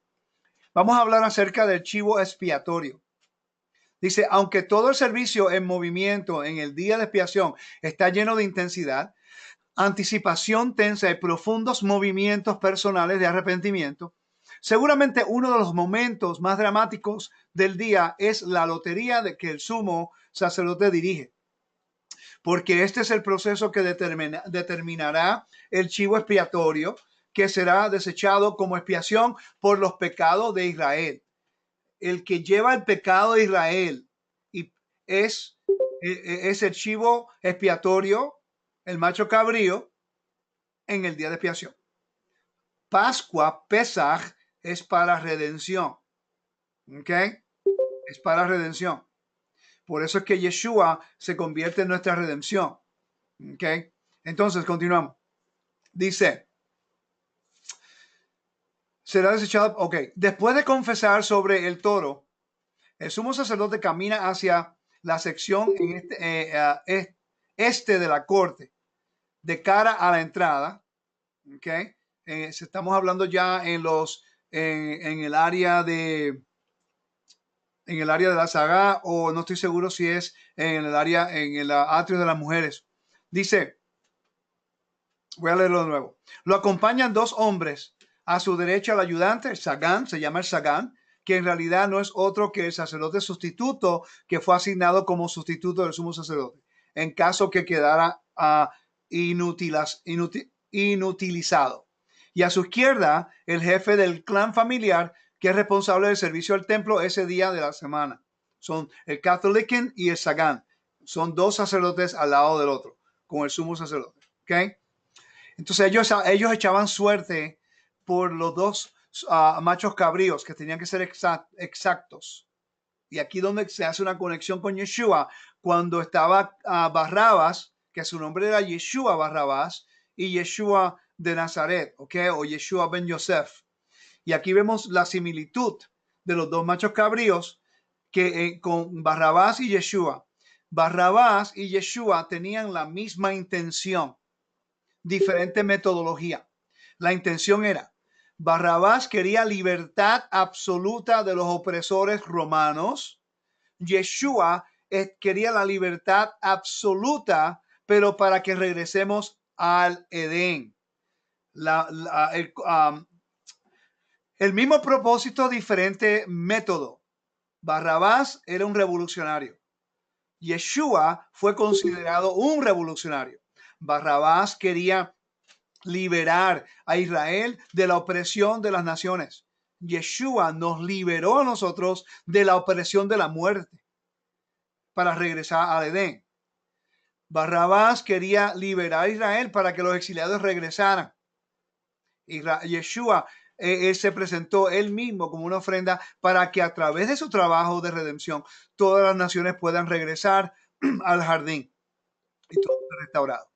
[SPEAKER 1] Vamos a hablar acerca del chivo expiatorio. Dice, aunque todo el servicio en movimiento en el día de expiación está lleno de intensidad, anticipación tensa y profundos movimientos personales de arrepentimiento, seguramente uno de los momentos más dramáticos del día es la lotería de que el sumo sacerdote dirige, porque este es el proceso que determinará el chivo expiatorio que será desechado como expiación por los pecados de Israel. El que lleva el pecado de Israel y es el chivo expiatorio, el macho cabrío, en el día de expiación. Pascua, Pesaj, es para redención. ¿Ok? Es para redención. Por eso es que Yeshua se convierte en nuestra redención. ¿Ok? Entonces, continuamos. Dice, será desechado. Ok. Después de confesar sobre el toro, el sumo sacerdote camina hacia la sección en este de la corte, de cara a la entrada. ¿Ok? Estamos hablando ya en el área de la saga, o no estoy seguro si es en el atrio de las mujeres. Dice, voy a leerlo de nuevo. Lo acompañan 2 hombres. A su derecha el ayudante, el Sagán, se llama el Sagán, que en realidad no es otro que el sacerdote sustituto que fue asignado como sustituto del sumo sacerdote, en caso que quedara inutilizado. Y a su izquierda, el jefe del clan familiar, que es responsable del servicio al templo ese día de la semana. Son el Catholican y el Sagán. Son 2 sacerdotes al lado del otro, con el sumo sacerdote. ¿Ok? Entonces ellos echaban suerte por los 2 machos cabríos que tenían que ser exactos. Y aquí donde se hace una conexión con Yeshua, cuando estaba Barrabás, que su nombre era Yeshua Barrabás, y Yeshua de Nazaret, ¿ok? O Yeshua ben Yosef. Y aquí vemos la similitud de los 2 machos cabríos que con Barrabás y Yeshua. Barrabás y Yeshua tenían la misma intención, diferente metodología. La intención era, Barrabás quería libertad absoluta de los opresores romanos. Yeshua quería la libertad absoluta, pero para que regresemos al Edén. El mismo propósito, diferente método. Barrabás era un revolucionario. Yeshua fue considerado un revolucionario. Barrabás quería liberar a Israel de la opresión de las naciones. Yeshua nos liberó a nosotros de la opresión de la muerte para regresar al Edén. Barrabás quería liberar a Israel para que los exiliados regresaran. Yeshua se presentó él mismo como una ofrenda para que a través de su trabajo de redención todas las naciones puedan regresar al jardín y todo restaurado.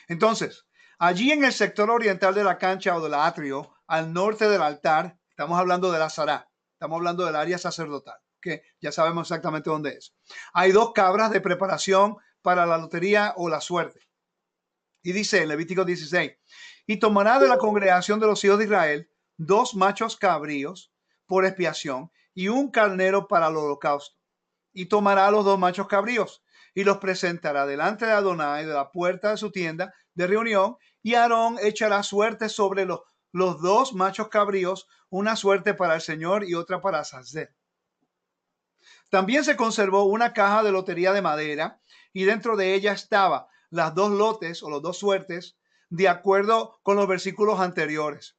[SPEAKER 1] Entonces, allí en el sector oriental de la cancha o del atrio, al norte del altar, estamos hablando de la Sará, estamos hablando del área sacerdotal, que ya sabemos exactamente dónde es. Hay 2 cabras de preparación para la lotería o la suerte. Y dice en Levítico 16, y tomará de la congregación de los hijos de Israel 2 machos cabríos por expiación y un carnero para el holocausto. Y tomará los 2 machos cabríos y los presentará delante de Adonai de la puerta de su tienda de reunión, y Aarón echará suerte sobre los 2 machos cabríos, una suerte para el Señor y otra para Azazel. También se conservó una caja de lotería de madera y dentro de ella estaba las 2 lotes o los 2 suertes de acuerdo con los versículos anteriores.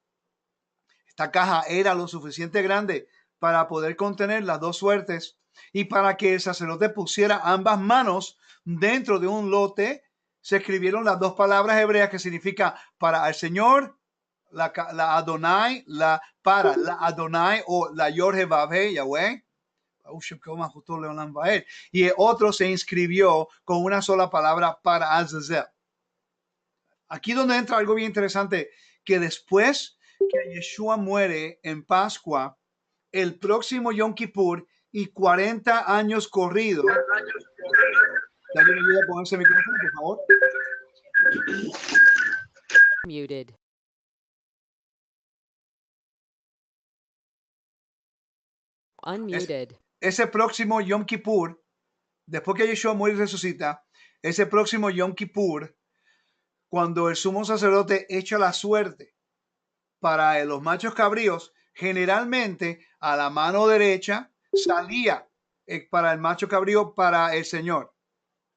[SPEAKER 1] Esta caja era lo suficiente grande para poder contener las 2 suertes y para que el sacerdote pusiera ambas manos dentro de un lote. Se escribieron las 2 palabras hebreas que significa para el Señor, la Adonai, para la Adonai o la Yorjevavhe, Yahweh. Y el otro se inscribió con una sola palabra para Azazel. Aquí donde entra algo bien interesante, que después que Yeshua muere en Pascua, el próximo Yom Kippur y 40 años corridos. ¿Alguien me ayuda con ese micrófono, por favor?
[SPEAKER 2] Muted. Unmuted.
[SPEAKER 1] Ese próximo Yom Kippur, después que Yeshua muere y resucita, ese próximo Yom Kippur, cuando el sumo sacerdote echa la suerte para los machos cabríos, generalmente a la mano derecha salía para el macho cabrío para el Señor.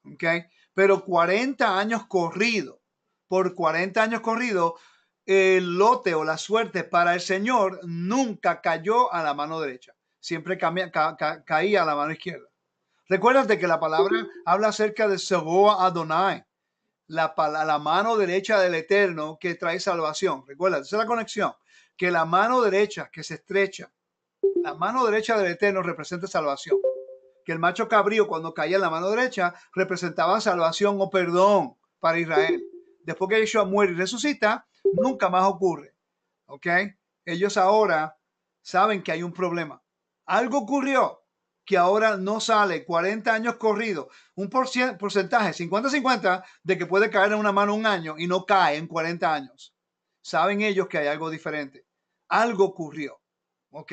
[SPEAKER 1] ¿Ok? Pero 40 años corrido, por 40 años corrido, el lote o la suerte para el Señor nunca cayó a la mano derecha. Siempre caía a la mano izquierda. Recuérdate que la palabra habla acerca de Segoa Adonai, la mano derecha del Eterno que trae salvación. Recuerda, esa es la conexión, que la mano derecha que se estrecha, la mano derecha del Eterno representa salvación. Que el macho cabrío cuando caía en la mano derecha representaba salvación o perdón para Israel. Después que Yeshua muere y resucita, nunca más ocurre. ¿Ok? Ellos ahora saben que hay un problema. Algo ocurrió que ahora no sale 40 años corridos, un porcentaje 50-50 de que puede caer en una mano un año y no cae en 40 años. Saben ellos que hay algo diferente. Algo ocurrió. ¿Ok?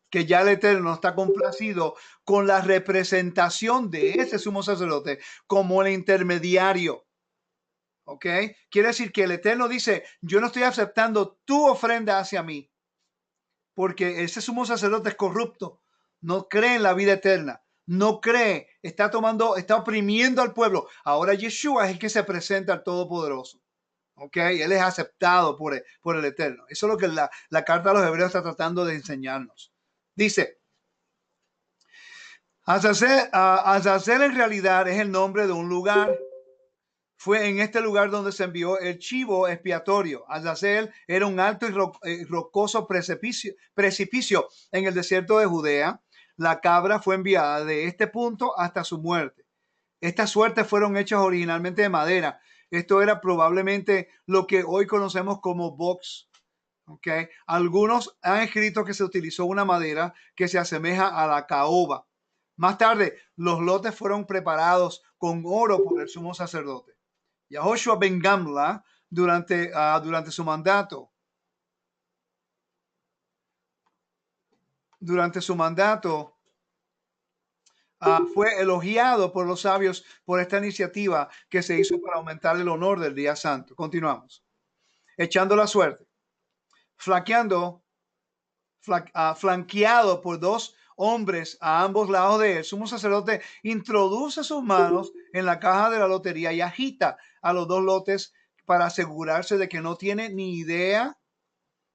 [SPEAKER 1] Que ya el Eterno no está complacido con la representación de ese sumo sacerdote como el intermediario. ¿Ok? Quiere decir que el Eterno dice, yo no estoy aceptando tu ofrenda hacia mí, porque ese sumo sacerdote es corrupto, no cree en la vida eterna, no cree, está oprimiendo al pueblo. Ahora Yeshua es el que se presenta al Todopoderoso. ¿Ok? Él es aceptado por el Eterno. Eso es lo que la carta a los Hebreos está tratando de enseñarnos. Dice, Azazel en realidad es el nombre de un lugar. Fue en este lugar donde se envió el chivo expiatorio. Azazel era un alto y rocoso precipicio en el desierto de Judea. La cabra fue enviada de este punto hasta su muerte. Estas suertes fueron hechas originalmente de madera. Esto era probablemente lo que hoy conocemos como box. Okay. Algunos han escrito que se utilizó una madera que se asemeja a la caoba. Más tarde, los lotes fueron preparados con oro por el sumo sacerdote. Yahoshua ben Gamla, durante su mandato, fue elogiado por los sabios por esta iniciativa que se hizo para aumentar el honor del día santo. Continuamos. Echando la suerte. Flanqueado por 2 hombres a ambos lados de él, el sumo sacerdote introduce sus manos en la caja de la lotería y agita a los dos lotes para asegurarse de que no tiene ni idea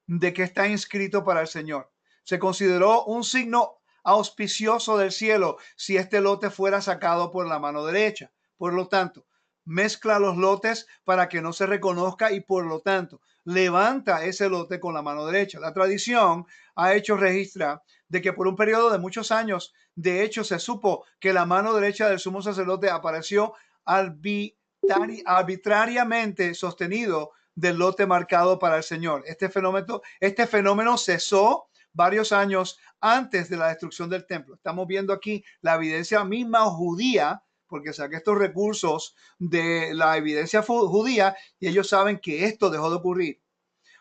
[SPEAKER 1] de que está inscrito para el Señor. Se consideró un signo auspicioso del cielo si este lote fuera sacado por la mano derecha. Por lo tanto, mezcla los lotes para que no se reconozca y por lo tanto levanta ese lote con la mano derecha. La tradición ha hecho registrar de que por un periodo de muchos años, de hecho, se supo que la mano derecha del sumo sacerdote apareció arbitrariamente sostenido del lote marcado para el Señor. Este fenómeno cesó varios años antes de la destrucción del templo. Estamos viendo aquí la evidencia misma judía, porque saqué estos recursos de la evidencia judía y ellos saben que esto dejó de ocurrir.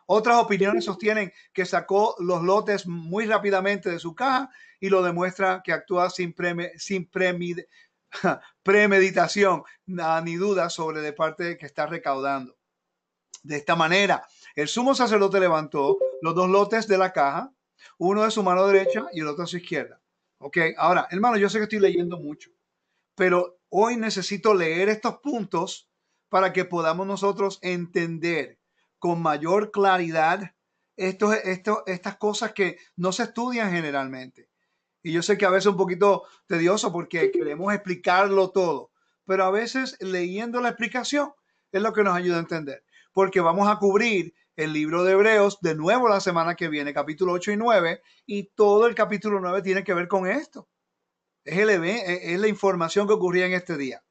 [SPEAKER 1] Otras opiniones sostienen que sacó los lotes muy rápidamente de su caja y lo demuestra que actúa sin premeditación ni duda sobre de parte que está recaudando. De esta manera, el sumo sacerdote levantó los dos lotes de la caja, uno de su mano derecha y el otro a su izquierda. Ok, ahora, hermano, yo sé que estoy leyendo mucho, pero hoy necesito leer estos puntos para que podamos nosotros entender con mayor claridad estas cosas que no se estudian generalmente. Y yo sé que a veces es un poquito tedioso porque queremos explicarlo todo, pero a veces leyendo la explicación es lo que nos ayuda a entender, porque vamos a cubrir el libro de Hebreos de nuevo la semana que viene, capítulo 8 y 9, y todo el capítulo 9 tiene que ver con esto. Es la información que ocurría en este día.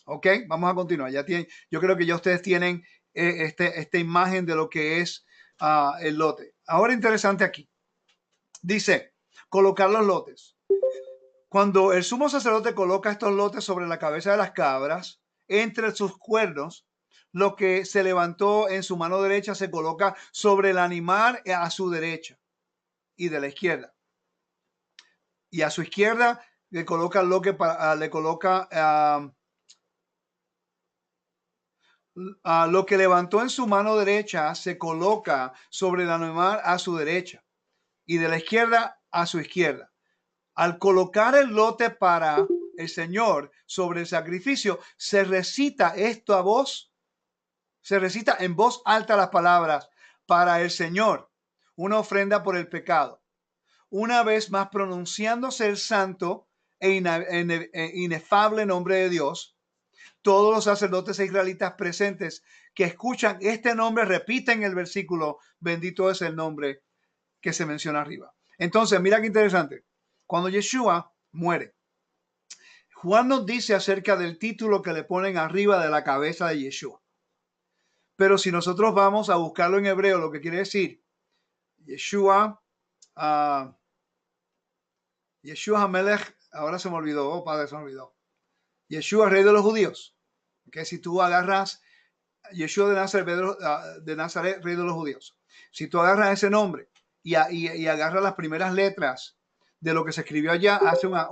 [SPEAKER 1] Ok, vamos a continuar. Yo creo que ya ustedes tienen esta imagen de lo que es el lote. Ahora interesante aquí. Dice, colocar los lotes. Cuando el sumo sacerdote coloca estos lotes sobre la cabeza de las cabras, entre sus cuernos, lo que se levantó en su mano derecha se coloca sobre el animal a su derecha y de la izquierda. Y a su izquierda le coloca lo que lo que levantó en su mano derecha se coloca sobre el animal a su derecha y de la izquierda a su izquierda. Al colocar el lote para el Señor sobre el sacrificio, se recita esto a voz, se recita en voz alta las palabras para el Señor, una ofrenda por el pecado. Una vez más pronunciándose el santo e inefable nombre de Dios, todos los sacerdotes israelitas presentes que escuchan este nombre repiten el versículo, bendito es el nombre que se menciona arriba. Entonces, mira qué interesante. Cuando Yeshua muere, Juan nos dice acerca del título que le ponen arriba de la cabeza de Yeshua. Pero si nosotros vamos a buscarlo en hebreo, lo que quiere decir, Yeshua, Yeshua HaMelech, ahora se me olvidó, padre, se me olvidó. Yeshua, rey de los judíos. Que si tú agarras Yeshua de Nazaret, rey de los judíos, si tú agarras ese nombre y agarras las primeras letras de lo que se escribió allá, hace las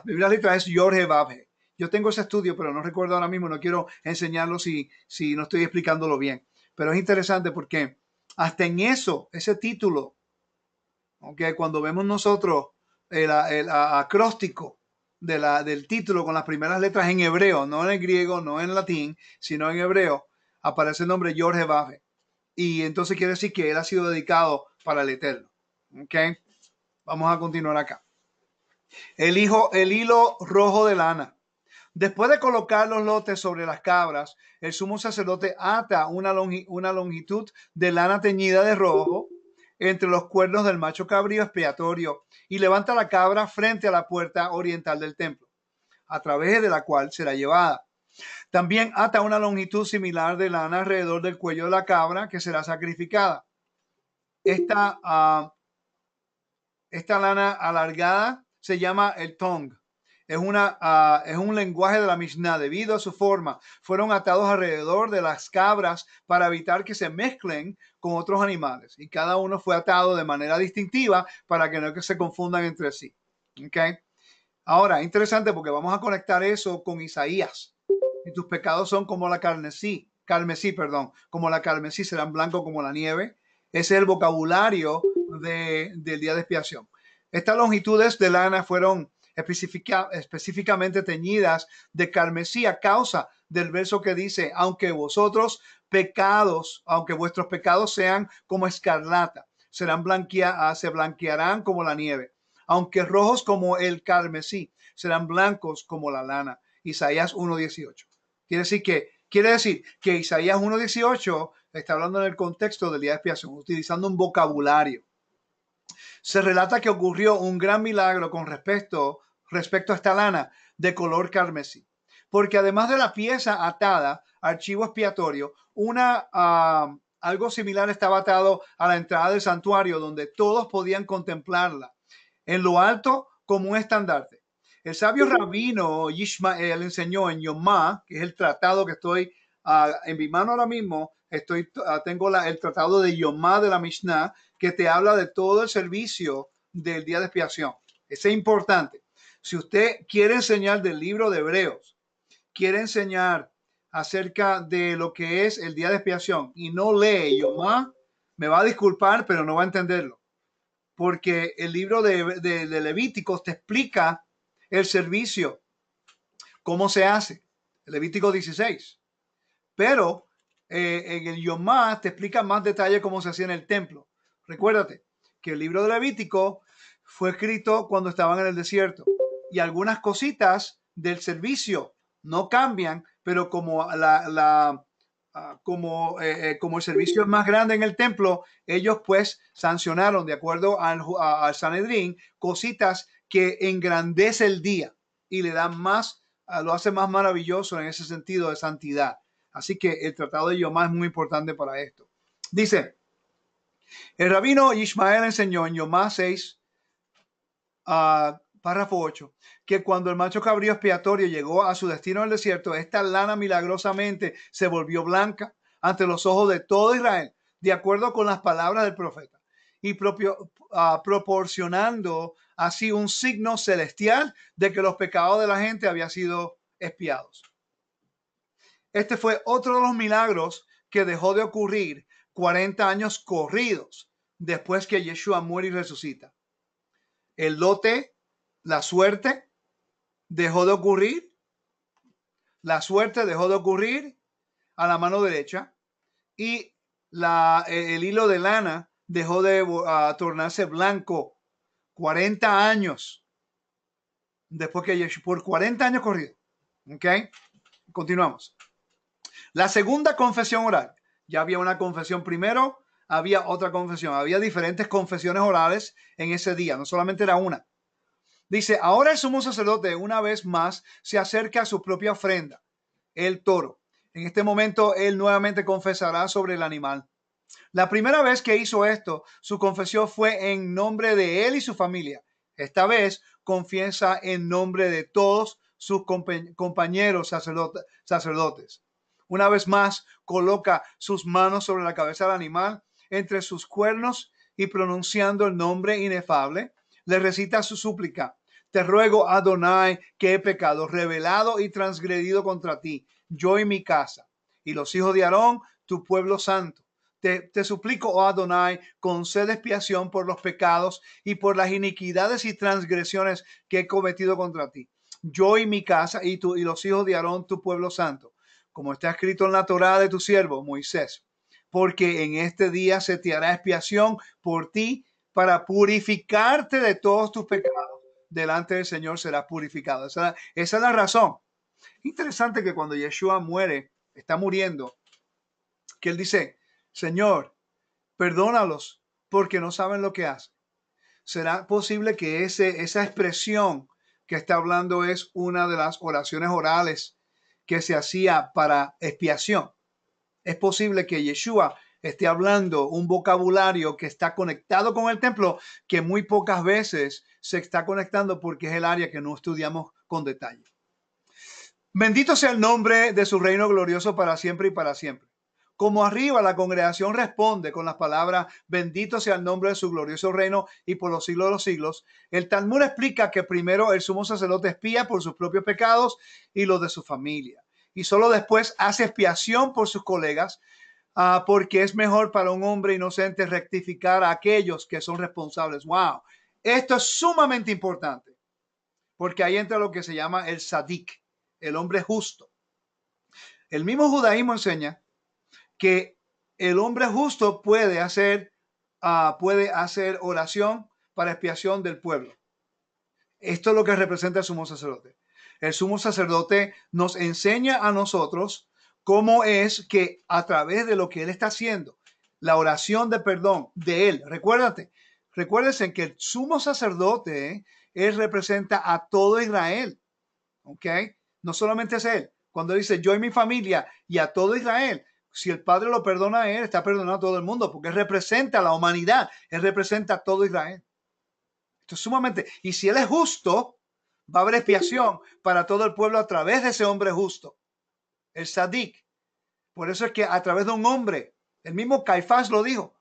[SPEAKER 1] primeras letras es Jorge Babje. Yo tengo ese estudio, pero no recuerdo ahora mismo, no quiero enseñarlo si no estoy explicándolo bien. Pero es interesante porque hasta en ese título, aunque cuando vemos nosotros el acróstico del título con las primeras letras en hebreo, no en el griego, no en latín, sino en hebreo, aparece el nombre Jorge Babje. Y entonces quiere decir que él ha sido dedicado para el Eterno. ¿Ok? Vamos a continuar acá. El hilo rojo de lana. Después de colocar los lotes sobre las cabras, el sumo sacerdote ata una longitud de lana teñida de rojo entre los cuernos del macho cabrío expiatorio y levanta la cabra frente a la puerta oriental del templo, a través de la cual será llevada. También ata una longitud similar de lana alrededor del cuello de la cabra que será sacrificada. Esta lana alargada se llama el tong. Es un lenguaje de la Mishnah. Debido a su forma, fueron atados alrededor de las cabras para evitar que se mezclen con otros animales. Y cada uno fue atado de manera distintiva para que no se confundan entre sí. ¿Okay? Ahora, interesante porque vamos a conectar eso con Isaías. Y tus pecados son como la carmesí, como la carmesí, serán blancos como la nieve. Ese es el vocabulario del día de expiación. Estas longitudes de lana fueron específicamente teñidas de carmesí a causa del verso que dice, aunque vuestros pecados sean como escarlata, se blanquearán como la nieve. Aunque rojos como el carmesí, serán blancos como la lana. Isaías 1:18. Quiere decir que Isaías 1:18 está hablando en el contexto del día de expiación, utilizando un vocabulario. Se relata que ocurrió un gran milagro con respecto a esta lana de color carmesí. Porque además de la pieza atada, archivo expiatorio, algo similar estaba atado a la entrada del santuario, donde todos podían contemplarla en lo alto como un estandarte. El sabio rabino Ishmael enseñó en Yomá, que es el tratado que estoy en mi mano ahora mismo, tengo el tratado de Yomá de la Mishnah, que te habla de todo el servicio del día de expiación. Eso es importante. Si usted quiere enseñar del libro de Hebreos, quiere enseñar acerca de lo que es el día de expiación y no lee Yomá, me va a disculpar, pero no va a entenderlo. Porque el libro de Levíticos te explica el servicio, cómo se hace, Levítico 16. Pero en el Yomá te explica más detalle cómo se hacía en el templo. Recuérdate que el libro de Levítico fue escrito cuando estaban en el desierto y algunas cositas del servicio no cambian, pero como como el servicio es más grande en el templo, ellos pues sancionaron de acuerdo al Sanedrín cositas que engrandece el día y le dan más, lo hace más maravilloso en ese sentido de santidad. Así que el tratado de Yomá es muy importante para esto. Dice, el rabino Ishmael enseñó en Yomá 6, párrafo 8, que cuando el macho cabrío expiatorio llegó a su destino en el desierto, esta lana milagrosamente se volvió blanca ante los ojos de todo Israel, de acuerdo con las palabras del profeta, y proporcionando así un signo celestial de que los pecados de la gente habían sido expiados. Este fue otro de los milagros que dejó de ocurrir 40 años corridos después que Yeshua muere y resucita. El lote, la suerte, dejó de ocurrir. La suerte dejó de ocurrir a la mano derecha y el hilo de lana dejó de tornarse blanco 40 años después que Yeshua, por 40 años corridos. ¿Ok? Continuamos. La segunda confesión oral. Ya había una confesión primero, había otra confesión. Había diferentes confesiones orales en ese día, no solamente era una. Dice, ahora el sumo sacerdote una vez más se acerca a su propia ofrenda, el toro. En este momento, él nuevamente confesará sobre el animal. La primera vez que hizo esto, su confesión fue en nombre de él y su familia. Esta vez confiesa en nombre de todos sus compañeros sacerdotes. Una vez más, coloca sus manos sobre la cabeza del animal, entre sus cuernos, y pronunciando el nombre inefable, le recita su súplica. Te ruego, Adonai, que he pecado, revelado y transgredido contra ti, yo y mi casa, y los hijos de Aarón, tu pueblo santo. Te suplico, oh Adonai, concede expiación por los pecados y por las iniquidades y transgresiones que he cometido contra ti, yo y mi casa y los hijos de Aarón, tu pueblo santo, como está escrito en la Torá de tu siervo Moisés, porque en este día se te hará expiación por ti para purificarte de todos tus pecados. Delante del Señor serás purificado. Esa es la razón. Interesante que cuando Yeshua muere, está muriendo, que él dice, Señor, perdónalos porque no saben lo que hacen. ¿Será posible que esa expresión que está hablando es una de las oraciones orales que se hacía para expiación? Es posible que Yeshua esté hablando un vocabulario que está conectado con el templo, que muy pocas veces se está conectando porque es el área que no estudiamos con detalle. Bendito sea el nombre de su reino glorioso para siempre y para siempre. Como arriba, la congregación responde con las palabras, bendito sea el nombre de su glorioso reino y por los siglos de los siglos. El Talmud explica que primero el sumo sacerdote expía por sus propios pecados y los de su familia. Y solo después hace expiación por sus colegas, porque es mejor para un hombre inocente rectificar a aquellos que son responsables. ¡Wow! Esto es sumamente importante porque ahí entra lo que se llama el sadik, el hombre justo. El mismo judaísmo enseña que el hombre justo puede hacer oración para expiación del pueblo. Esto es lo que representa el sumo sacerdote. El sumo sacerdote nos enseña a nosotros cómo es que a través de lo que él está haciendo, la oración de perdón de él, recuérdense que el sumo sacerdote, él representa a todo Israel, ¿ok? No solamente es él. Cuando dice yo y mi familia y a todo Israel, si el Padre lo perdona a él, está perdonando a todo el mundo, porque él representa a la humanidad, él representa a todo Israel. Esto es sumamente, y si él es justo, va a haber expiación para todo el pueblo a través de ese hombre justo, el Sadik. Por eso es que a través de un hombre, el mismo Caifás lo dijo,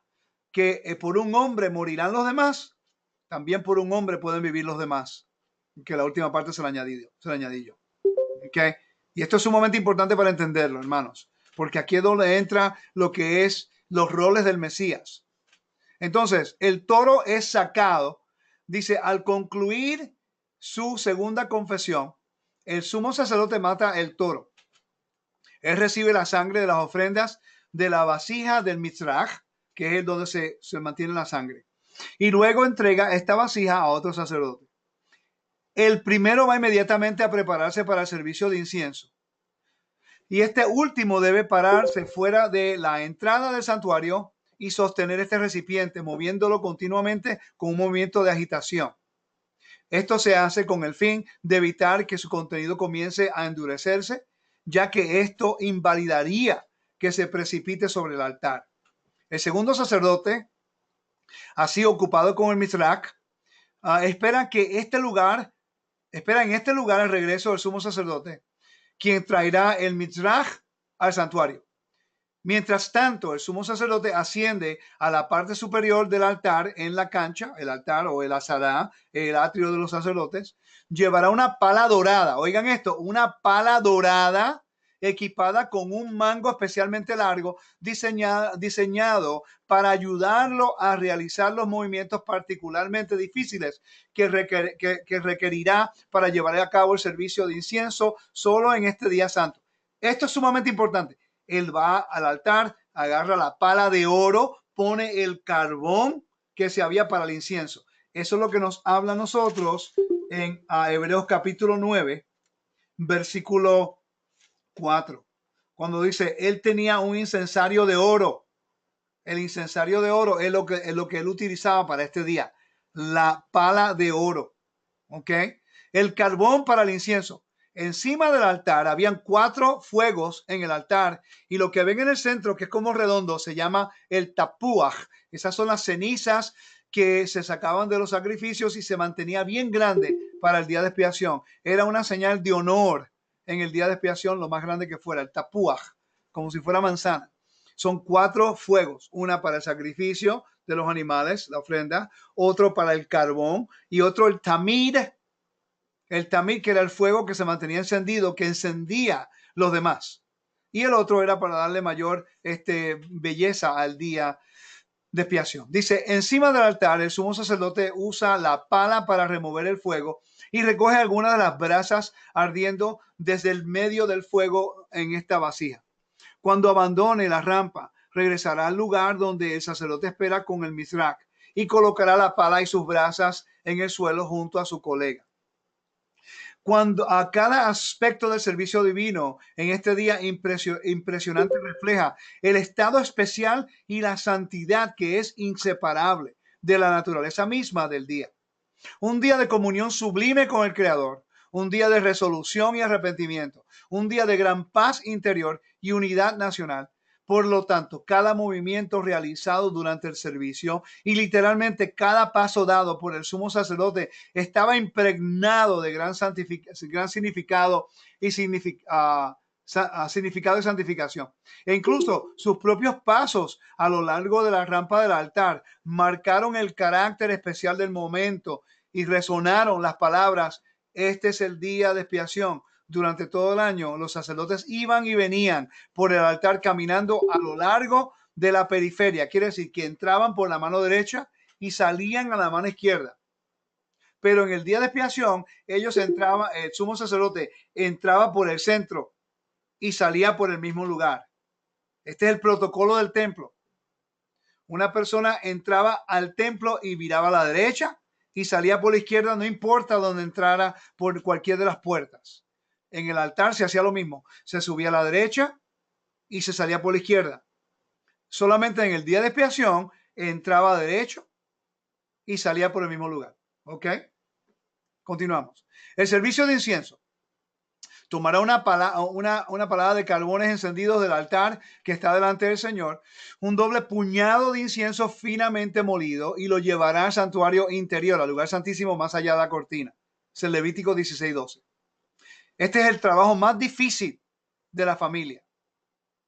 [SPEAKER 1] que por un hombre morirán los demás, también por un hombre pueden vivir los demás. Que la última parte se la añadí yo. ¿Okay? Y esto es sumamente importante para entenderlo, hermanos, porque aquí es donde entra lo que es los roles del Mesías. Entonces, el toro es sacado. Dice, al concluir su segunda confesión, el sumo sacerdote mata el toro. Él recibe la sangre de las ofrendas de la vasija del Mizrach, que es el donde se mantiene la sangre. Y luego entrega esta vasija a otro sacerdote. El primero va inmediatamente a prepararse para el servicio de incienso. Y este último debe pararse fuera de la entrada del santuario y sostener este recipiente, moviéndolo continuamente con un movimiento de agitación. Esto se hace con el fin de evitar que su contenido comience a endurecerse, ya que esto invalidaría que se precipite sobre el altar. El segundo sacerdote, así ocupado con el Mizrach, espera en este lugar el regreso del sumo sacerdote, quien traerá el Mizrach al santuario. Mientras tanto, el sumo sacerdote asciende a la parte superior del altar en la cancha, el altar o el azará, el atrio de los sacerdotes, llevará una pala dorada. Oigan esto, una pala dorada equipada con un mango especialmente largo, diseñado para ayudarlo a realizar los movimientos particularmente difíciles que requerirá para llevar a cabo el servicio de incienso solo en este día santo. Esto es sumamente importante. Él va al altar, agarra la pala de oro, pone el carbón que se había para el incienso. Eso es lo que nos habla a nosotros en Hebreos capítulo 9, versículo 4. Cuando dice, él tenía un incensario de oro. El incensario de oro es lo que él utilizaba para este día. La pala de oro. ¿Ok? El carbón para el incienso. Encima del altar habían 4 fuegos en el altar y lo que ven en el centro, que es como redondo, se llama el tapuaj. Esas son las cenizas que se sacaban de los sacrificios y se mantenía bien grande para el día de expiación. Era una señal de honor en el día de expiación, lo más grande que fuera, el tapuaj, como si fuera manzana. Son 4 fuegos, una para el sacrificio de los animales, la ofrenda, otro para el carbón y otro el tamid. El tamid, que era el fuego que se mantenía encendido, que encendía los demás. Y el otro era para darle mayor belleza al día de expiación. Dice, encima del altar, el sumo sacerdote usa la pala para remover el fuego y recoge algunas de las brasas ardiendo desde el medio del fuego en esta vasija. Cuando abandone la rampa, regresará al lugar donde el sacerdote espera con el Mizrach y colocará la pala y sus brasas en el suelo junto a su colega. Cuando a cada aspecto del servicio divino en este día impresionante refleja el estado especial y la santidad que es inseparable de la naturaleza misma del día. Un día de comunión sublime con el Creador, un día de resolución y arrepentimiento, un día de gran paz interior y unidad nacional. Por lo tanto, cada movimiento realizado durante el servicio y literalmente cada paso dado por el sumo sacerdote estaba impregnado de gran significado y significado de santificación. E incluso sus propios pasos a lo largo de la rampa del altar marcaron el carácter especial del momento y resonaron las palabras: este es el día de expiación. Durante todo el año, los sacerdotes iban y venían por el altar caminando a lo largo de la periferia. Quiere decir que entraban por la mano derecha y salían a la mano izquierda. Pero en el día de expiación, ellos entraban, el sumo sacerdote entraba por el centro y salía por el mismo lugar. Este es el protocolo del templo. Una persona entraba al templo y viraba a la derecha y salía por la izquierda, no importa dónde entrara por cualquier de las puertas. En el altar se hacía lo mismo. Se subía a la derecha y se salía por la izquierda. Solamente en el día de expiación entraba derecho y salía por el mismo lugar. ¿Ok? Continuamos. El servicio de incienso. Tomará una palada de carbones encendidos del altar que está delante del Señor, un doble puñado de incienso finamente molido, y lo llevará al santuario interior, al lugar santísimo más allá de la cortina. Es el Levítico 16:12. Este es el trabajo más difícil de la familia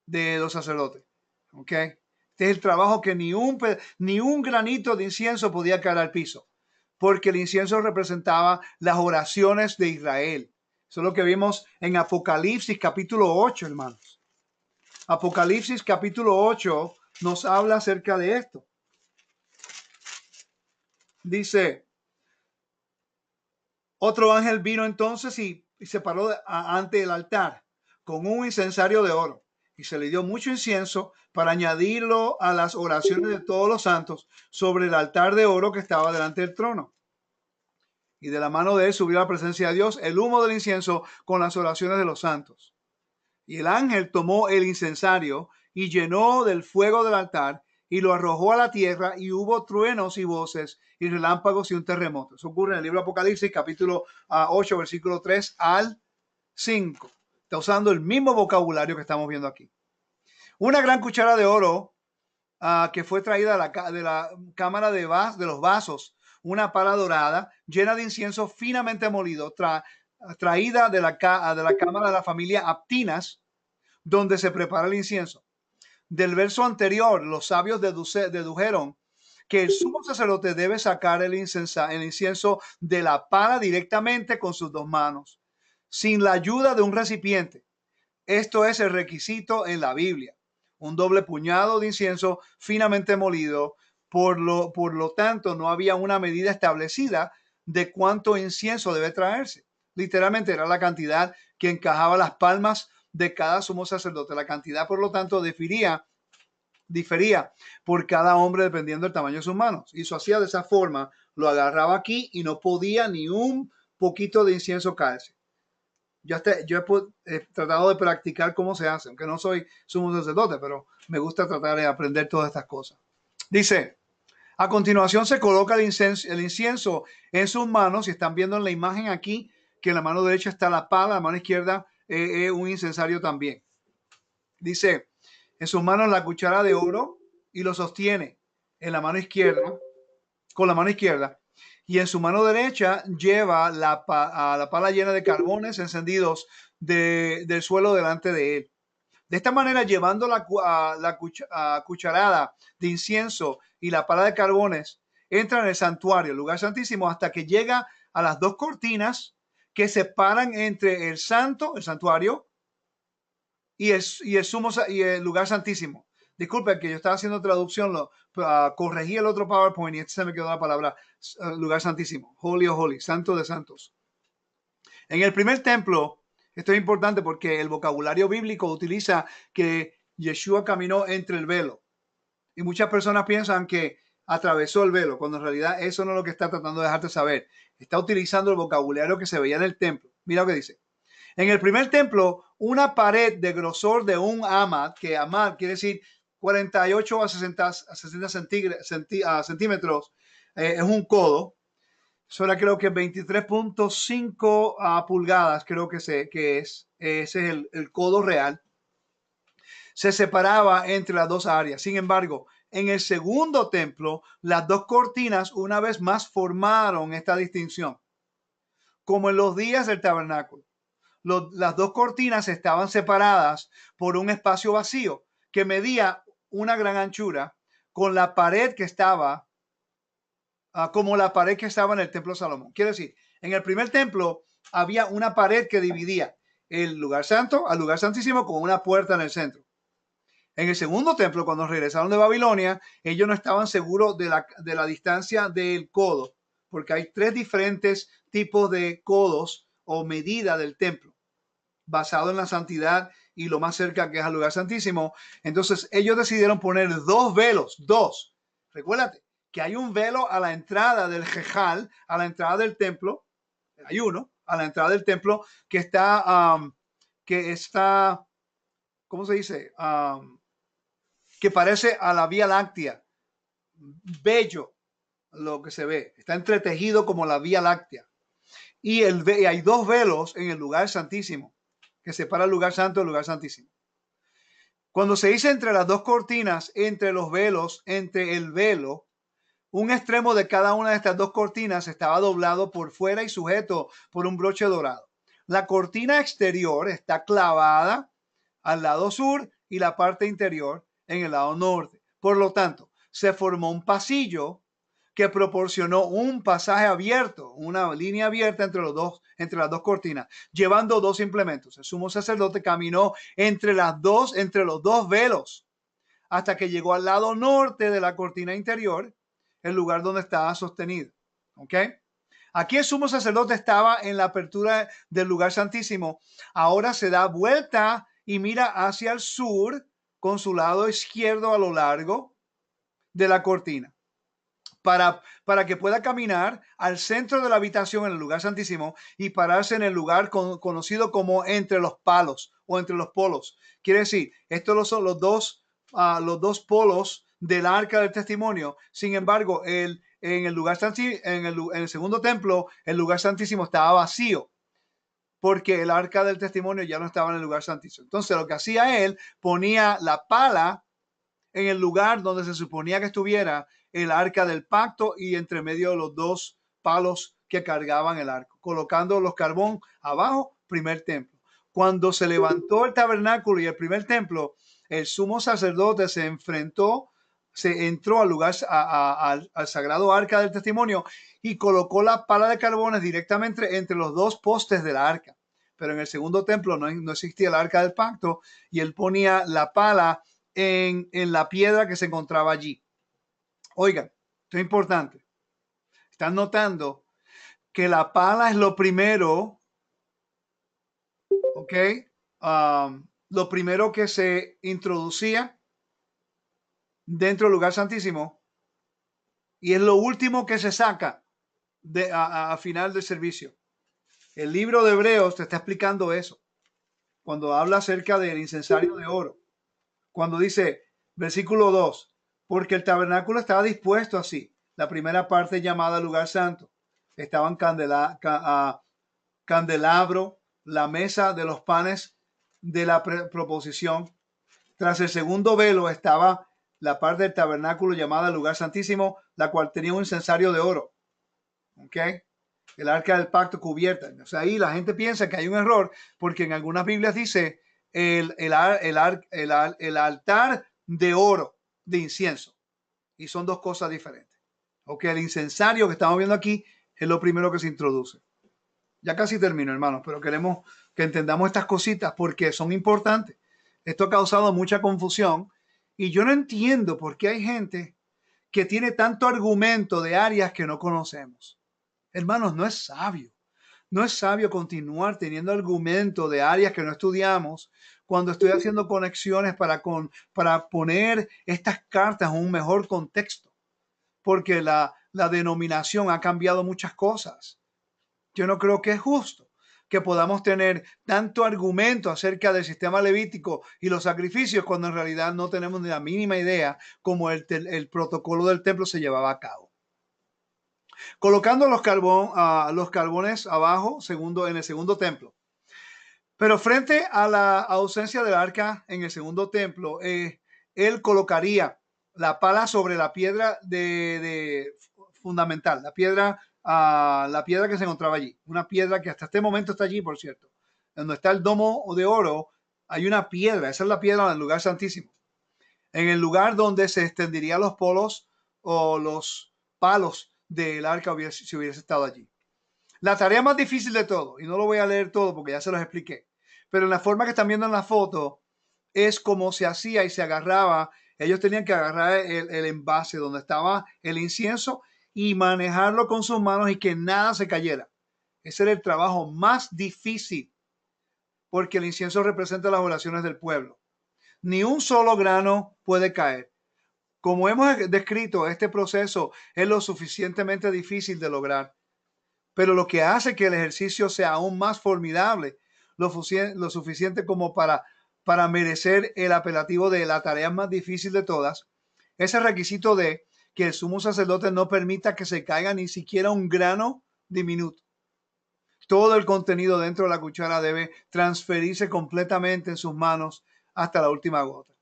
[SPEAKER 1] de los sacerdotes. ¿Ok? Este es el trabajo que ni un granito de incienso podía caer al piso, porque el incienso representaba las oraciones de Israel. Eso es lo que vimos en Apocalipsis capítulo 8, hermanos. Apocalipsis capítulo 8 nos habla acerca de esto. Dice, otro ángel vino entonces y se paró ante el altar con un incensario de oro, y se le dio mucho incienso para añadirlo a las oraciones de todos los santos sobre el altar de oro que estaba delante del trono. Y de la mano de él subió a la presencia de Dios el humo del incienso con las oraciones de los santos. Y el ángel tomó el incensario y llenó del fuego del altar y lo arrojó a la tierra, y hubo truenos y voces y relámpagos y un terremoto. Eso ocurre en el libro de Apocalipsis capítulo 8 versículo 3 al 5. Está usando el mismo vocabulario que estamos viendo aquí. Una gran cuchara de oro que fue traída de la cámara de los vasos, una pala dorada llena de incienso finamente molido, traída de la cámara de la familia Aptinas, donde se prepara el incienso. Del verso anterior, los sabios dedujeron que el sumo sacerdote debe sacar el incienso de la pala directamente con sus dos manos, sin la ayuda de un recipiente. Esto es el requisito en la Biblia. Un doble puñado de incienso finamente molido. Por lo tanto, no había una medida establecida de cuánto incienso debe traerse. Literalmente era la cantidad que encajaba las palmas de cada sumo sacerdote. La cantidad, por lo tanto, difería por cada hombre dependiendo del tamaño de sus manos. Y eso hacía de esa forma, lo agarraba aquí y no podía ni un poquito de incienso caerse. Yo he tratado de practicar cómo se hace, aunque no soy sumo sacerdote, pero me gusta tratar de aprender todas estas cosas. Dice, a continuación se coloca el incienso en sus manos, y están viendo en la imagen aquí que en la mano derecha está la pala, la mano izquierda un incensario también. Dice, en sus manos la cuchara de oro, y lo sostiene en la mano izquierda, con la mano izquierda, y en su mano derecha lleva la pala llena de carbones encendidos del suelo delante de él. De esta manera, llevando la cucharada de incienso y la pala de carbones, entra en el santuario, el lugar santísimo, hasta que llega a las dos cortinas que separan entre el santuario, y el lugar santísimo. Disculpe que yo estaba haciendo traducción, corregí el otro PowerPoint y se me quedó la palabra lugar santísimo, holy of holy, santo de santos. En el primer templo, esto es importante porque el vocabulario bíblico utiliza que Yeshua caminó entre el velo, y muchas personas piensan que atravesó el velo, cuando en realidad eso no es lo que está tratando de dejarte saber. Está utilizando el vocabulario que se veía en el templo. Mira lo que dice. En el primer templo, una pared de grosor de un amad, que amad quiere decir 48 a 60 centímetros, es un codo. Solo creo que 23.5 pulgadas, creo que es. Ese es el codo real. Se separaba entre las dos áreas. Sin embargo, en el segundo templo, las dos cortinas una vez más formaron esta distinción, como en los días del tabernáculo. Las dos cortinas estaban separadas por un espacio vacío que medía una gran anchura, con la pared que estaba como la pared que estaba en el templo de Salomón. Quiere decir, en el primer templo había una pared que dividía el lugar santo al lugar santísimo, con una puerta en el centro. En el segundo templo, cuando regresaron de Babilonia, ellos no estaban seguros de la distancia del codo, porque hay 3 diferentes tipos de codos o medida del templo, basado en la santidad y lo más cerca que es al lugar santísimo. Entonces ellos decidieron poner 2 velos, 2. Recuérdate que hay un velo a la entrada del Jejal, a la entrada del templo. Hay uno a la entrada del templo que está, ¿cómo se dice? Que parece a la Vía Láctea. Bello lo que se ve. Está entretejido como la Vía Láctea. Y hay 2 velos en el lugar santísimo que separa el lugar santo del lugar santísimo. Cuando se dice entre las 2 cortinas, entre los velos, entre el velo, un extremo de cada una de estas 2 cortinas estaba doblado por fuera y sujeto por un broche dorado. La cortina exterior está clavada al lado sur y la parte interior en el lado norte. Por lo tanto, se formó un pasillo que proporcionó un pasaje abierto, una línea abierta entre las 2 cortinas, llevando 2 implementos. El sumo sacerdote caminó entre los 2 velos hasta que llegó al lado norte de la cortina interior, el lugar donde estaba sostenido. ¿Ok? Aquí el sumo sacerdote estaba en la apertura del lugar santísimo. Ahora se da vuelta y mira hacia el sur con su lado izquierdo a lo largo de la cortina. Para que pueda caminar al centro de la habitación en el lugar santísimo y pararse en el lugar conocido como entre los palos o entre los polos. Quiere decir, estos son los dos polos del arca del testimonio. Sin embargo, en el segundo templo, el lugar santísimo estaba vacío porque el arca del testimonio ya no estaba en el lugar santísimo. Entonces, lo que hacía él, ponía la pala en el lugar donde se suponía que estuviera el arca del pacto y entre medio de los 2 palos que cargaban el arco, colocando los carbón abajo, primer templo. Cuando se levantó el tabernáculo y el primer templo, el sumo sacerdote entró al lugar, al sagrado arca del testimonio y colocó la pala de carbones directamente entre los 2 postes de la arca. Pero en el segundo templo no existía el arca del pacto y él ponía la pala en la piedra que se encontraba allí. Oigan, esto es importante. Están notando que la pala es lo primero, ¿ok? Lo primero que se introducía dentro del lugar santísimo y es lo último que se saca a final del servicio. El libro de Hebreos te está explicando eso. Cuando habla acerca del incensario de oro. Cuando dice, versículo 2, porque el tabernáculo estaba dispuesto así. La primera parte llamada lugar santo. Estaban candelabro, la mesa de los panes de la proposición. Tras el segundo velo estaba la parte del tabernáculo llamada lugar santísimo, la cual tenía un incensario de oro. ¿Ok? El arca del pacto cubierta. O sea, ahí la gente piensa que hay un error porque en algunas Biblias dice el altar de oro de incienso. Y son 2 cosas diferentes. Ok, el incensario que estamos viendo aquí es lo primero que se introduce. Ya casi termino, hermanos, pero queremos que entendamos estas cositas porque son importantes. Esto ha causado mucha confusión y yo no entiendo por qué hay gente que tiene tanto argumento de áreas que no conocemos. Hermanos, no es sabio. No es sabio continuar teniendo argumento de áreas que no estudiamos cuando estoy haciendo conexiones para poner estas cartas en un mejor contexto, porque la denominación ha cambiado muchas cosas. Yo no creo que es justo que podamos tener tanto argumento acerca del sistema levítico y los sacrificios cuando en realidad no tenemos ni la mínima idea cómo el protocolo del templo se llevaba a cabo. Colocando los carbones abajo en el segundo templo. Pero frente a la ausencia del arca en el segundo templo, él colocaría la pala sobre la piedra fundamental, la piedra que se encontraba allí. Una piedra que hasta este momento está allí, por cierto. Donde está el domo de oro, hay una piedra. Esa es la piedra del lugar santísimo. En el lugar donde se extenderían los polos o los palos del arca si hubiese estado allí. La tarea más difícil de todo, y no lo voy a leer todo porque ya se los expliqué, pero en la forma que están viendo en la foto es como se hacía y se agarraba. Ellos tenían que agarrar el envase donde estaba el incienso y manejarlo con sus manos y que nada se cayera. Ese era el trabajo más difícil, porque el incienso representa las oraciones del pueblo. Ni un solo grano puede caer. Como hemos descrito, este proceso es lo suficientemente difícil de lograr, pero lo que hace que el ejercicio sea aún más formidable, lo suficiente como para merecer el apelativo de la tarea más difícil de todas, es el requisito de que el sumo sacerdote no permita que se caiga ni siquiera un grano diminuto. Todo el contenido dentro de la cuchara debe transferirse completamente en sus manos hasta la última gota.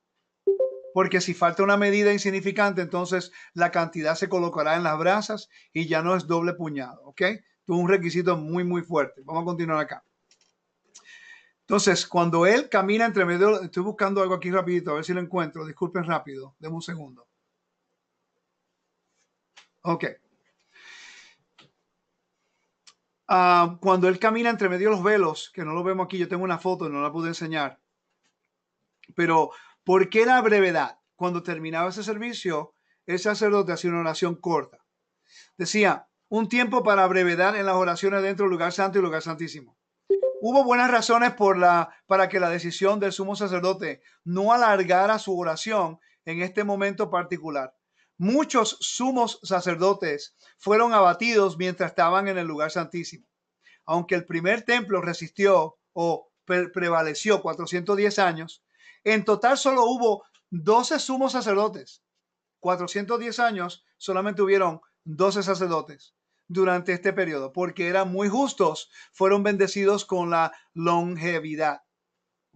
[SPEAKER 1] Porque si falta una medida insignificante, entonces la cantidad se colocará en las brasas y ya no es doble puñado, ¿ok? Es un requisito muy, muy fuerte. Vamos a continuar acá. Entonces, cuando él camina entre medio, estoy buscando algo aquí rapidito, a ver si lo encuentro. Disculpen rápido, denme un segundo. Ok. Cuando él camina entre medio de los velos, que no lo vemos aquí, yo tengo una foto, no la pude enseñar. Pero, ¿por qué la brevedad? Cuando terminaba ese servicio, el sacerdote hacía una oración corta. Decía, un tiempo para brevedad en las oraciones dentro del lugar santo y lugar santísimo. Hubo buenas razones para que la decisión del sumo sacerdote no alargara su oración en este momento particular. Muchos sumos sacerdotes fueron abatidos mientras estaban en el lugar santísimo. Aunque el primer templo resistió o prevaleció 410 años, en total solo hubo 12 sumos sacerdotes. 410 años solamente hubieron 12 sacerdotes durante este periodo, porque eran muy justos, fueron bendecidos con la longevidad.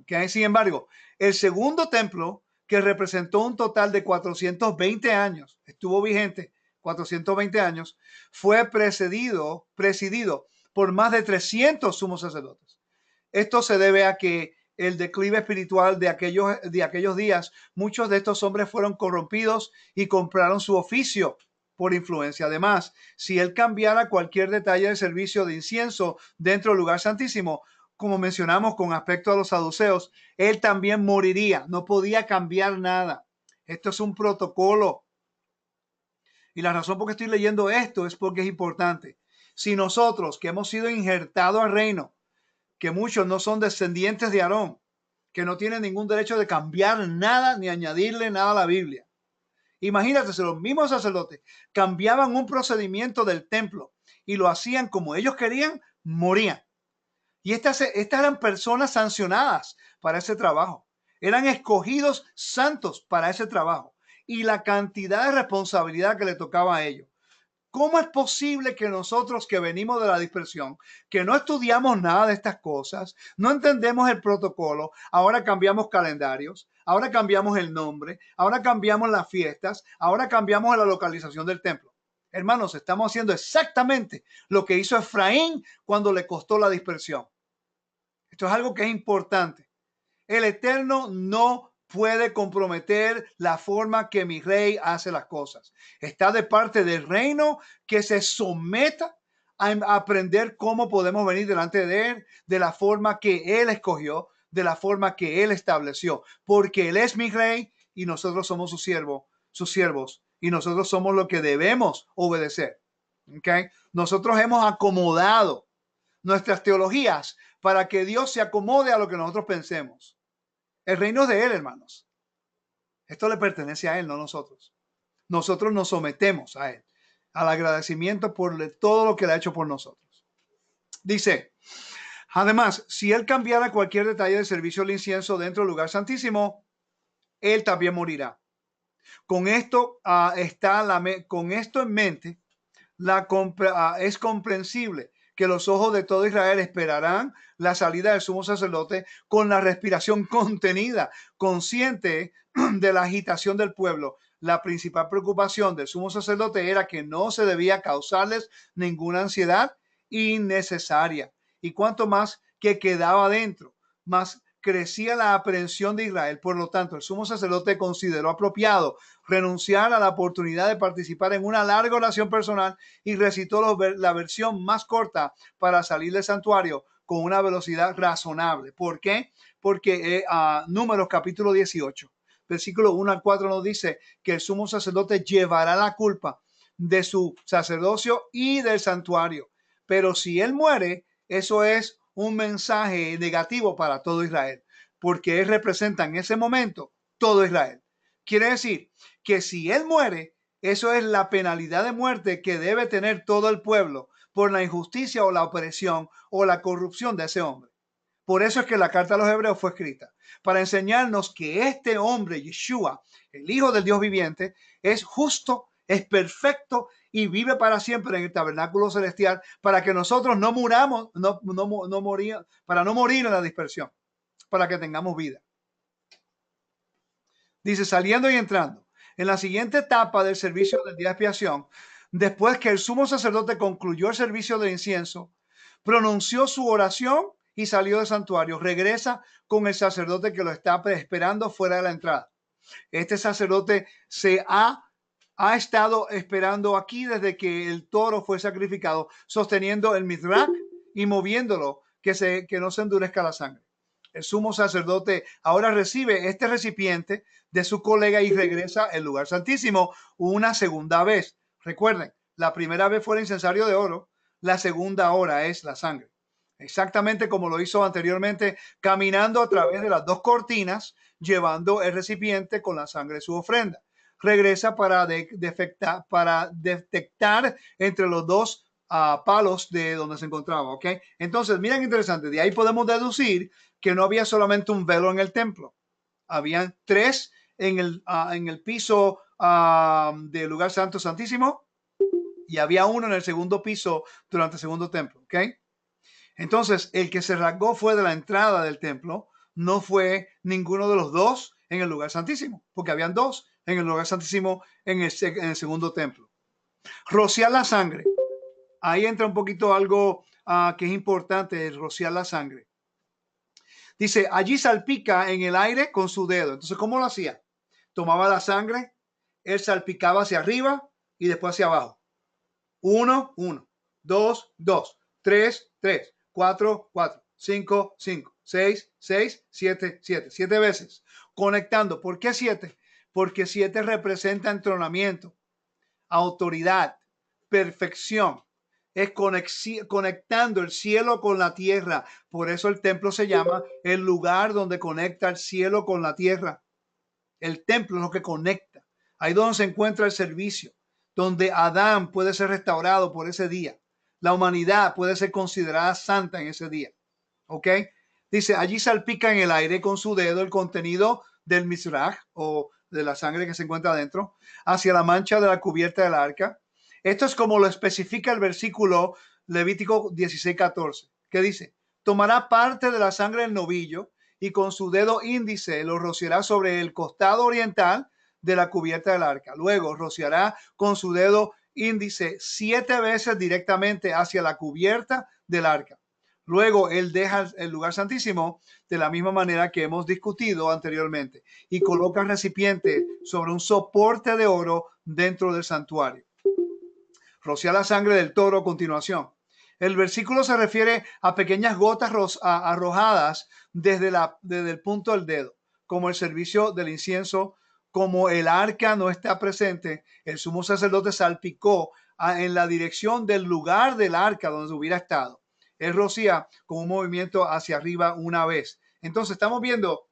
[SPEAKER 1] ¿Okay? Sin embargo, el segundo templo, que representó un total de 420 años, estuvo vigente 420 años, fue presidido por más de 300 sumos sacerdotes. Esto se debe a que el declive espiritual de aquellos días, muchos de estos hombres fueron corrompidos y compraron su oficio por influencia. Además, si él cambiara cualquier detalle del servicio de incienso dentro del lugar santísimo, como mencionamos con respecto a los saduceos, él también moriría, no podía cambiar nada. Esto es un protocolo. Y la razón por que estoy leyendo esto es porque es importante. Si nosotros, que hemos sido injertados al reino, que muchos no son descendientes de Aarón, que no tienen ningún derecho de cambiar nada ni añadirle nada a la Biblia. Imagínate, si los mismos sacerdotes cambiaban un procedimiento del templo y lo hacían como ellos querían, morían. Y estas eran personas sancionadas para ese trabajo. Eran escogidos santos para ese trabajo. Y la cantidad de responsabilidad que le tocaba a ellos. ¿Cómo es posible que nosotros que venimos de la dispersión, que no estudiamos nada de estas cosas, no entendemos el protocolo, ahora cambiamos calendarios, ahora cambiamos el nombre, ahora cambiamos las fiestas, ahora cambiamos la localización del templo? Hermanos, estamos haciendo exactamente lo que hizo Efraín cuando le costó la dispersión. Esto es algo que es importante. El Eterno no puede comprometer la forma que mi rey hace las cosas. Está de parte del reino que se someta a aprender cómo podemos venir delante de él, de la forma que él escogió, de la forma que él estableció, porque él es mi rey y nosotros somos sus siervos, y nosotros somos lo que debemos obedecer. ¿Okay? Nosotros hemos acomodado nuestras teologías para que Dios se acomode a lo que nosotros pensemos. El reino es de él, hermanos. Esto le pertenece a él, no a nosotros. Nosotros nos sometemos a él, al agradecimiento por todo lo que él ha hecho por nosotros. Dice, además, si él cambiara cualquier detalle del servicio del incienso dentro del lugar santísimo, él también morirá. Con esto, con esto en mente, es comprensible que los ojos de todo Israel esperarán la salida del sumo sacerdote con la respiración contenida, consciente de la agitación del pueblo. La principal preocupación del sumo sacerdote era que no se debía causarles ninguna ansiedad innecesaria. Y cuanto más que quedaba dentro, más crecía la aprehensión de Israel. Por lo tanto, el sumo sacerdote consideró apropiado renunciar a la oportunidad de participar en una larga oración personal y recitó la versión más corta para salir del santuario con una velocidad razonable. ¿Por qué? Porque Números capítulo 18, versículo 1 al 4 nos dice que el sumo sacerdote llevará la culpa de su sacerdocio y del santuario. Pero si él muere, eso es un mensaje negativo para todo Israel, porque él representa en ese momento todo Israel. Quiere decir que si él muere, eso es la penalidad de muerte que debe tener todo el pueblo por la injusticia o la opresión o la corrupción de ese hombre. Por eso es que la carta a los hebreos fue escrita, para enseñarnos que este hombre, Yeshua, el Hijo del Dios viviente, es justo, es perfecto y vive para siempre en el tabernáculo celestial, para que nosotros no muramos, para no morir en la dispersión, para que tengamos vida. Dice, saliendo y entrando. En la siguiente etapa del servicio del día de expiación, después que el sumo sacerdote concluyó el servicio del incienso, pronunció su oración y salió del santuario. Regresa con el sacerdote que lo está esperando fuera de la entrada. Este sacerdote ha estado esperando aquí desde que el toro fue sacrificado, sosteniendo el mizrach y moviéndolo que no se endurezca la sangre. El sumo sacerdote ahora recibe este recipiente de su colega y regresa al lugar santísimo una segunda vez. Recuerden, la primera vez fue el incensario de oro, la segunda ahora es la sangre. Exactamente como lo hizo anteriormente, caminando a través de las dos cortinas, llevando el recipiente con la sangre de su ofrenda. Regresa para detectar entre los dos palos de donde se encontraba. ¿Ok? Entonces, miren, interesante, de ahí podemos deducir que no había solamente un velo en el templo. Habían tres en el piso del lugar santo santísimo y había uno en el segundo piso durante el segundo templo. ¿Ok? Entonces, el que se rasgó fue de la entrada del templo, no fue ninguno de los dos en el lugar santísimo, porque habían dos en el lugar santísimo en el segundo templo. Rociar la sangre. Ahí entra un poquito algo que es importante, rociar la sangre. Dice, allí salpica en el aire con su dedo. Entonces, ¿cómo lo hacía? Tomaba la sangre, él salpicaba hacia arriba y después hacia abajo. 1, 1, 2, 2, 3, 3, 4, 4, 5, 5, 6, 6, 7, 7. 7 veces. Conectando. ¿Por qué 7? Porque 7 representa entronamiento, autoridad, perfección. Es conectando el cielo con la tierra. Por eso el templo se llama el lugar donde conecta el cielo con la tierra. El templo es lo que conecta. Ahí donde se encuentra el servicio, donde Adán puede ser restaurado por ese día. La humanidad puede ser considerada santa en ese día. ¿Ok? Dice, allí salpica en el aire con su dedo el contenido del mizrach o de la sangre que se encuentra adentro hacia la mancha de la cubierta del arca. Esto es como lo especifica el versículo Levítico 16:14, que dice, tomará parte de la sangre del novillo y con su dedo índice lo rociará sobre el costado oriental de la cubierta del arca. Luego rociará con su dedo índice 7 veces directamente hacia la cubierta del arca. Luego él deja el lugar santísimo de la misma manera que hemos discutido anteriormente y coloca el recipiente sobre un soporte de oro dentro del santuario. Rociar la sangre del toro a continuación. El versículo se refiere a pequeñas gotas arrojadas desde el punto del dedo, como el servicio del incienso. Como el arca no está presente, el sumo sacerdote salpicó en la dirección del lugar del arca donde hubiera estado. Él rocía con un movimiento hacia arriba una vez. Entonces estamos viendo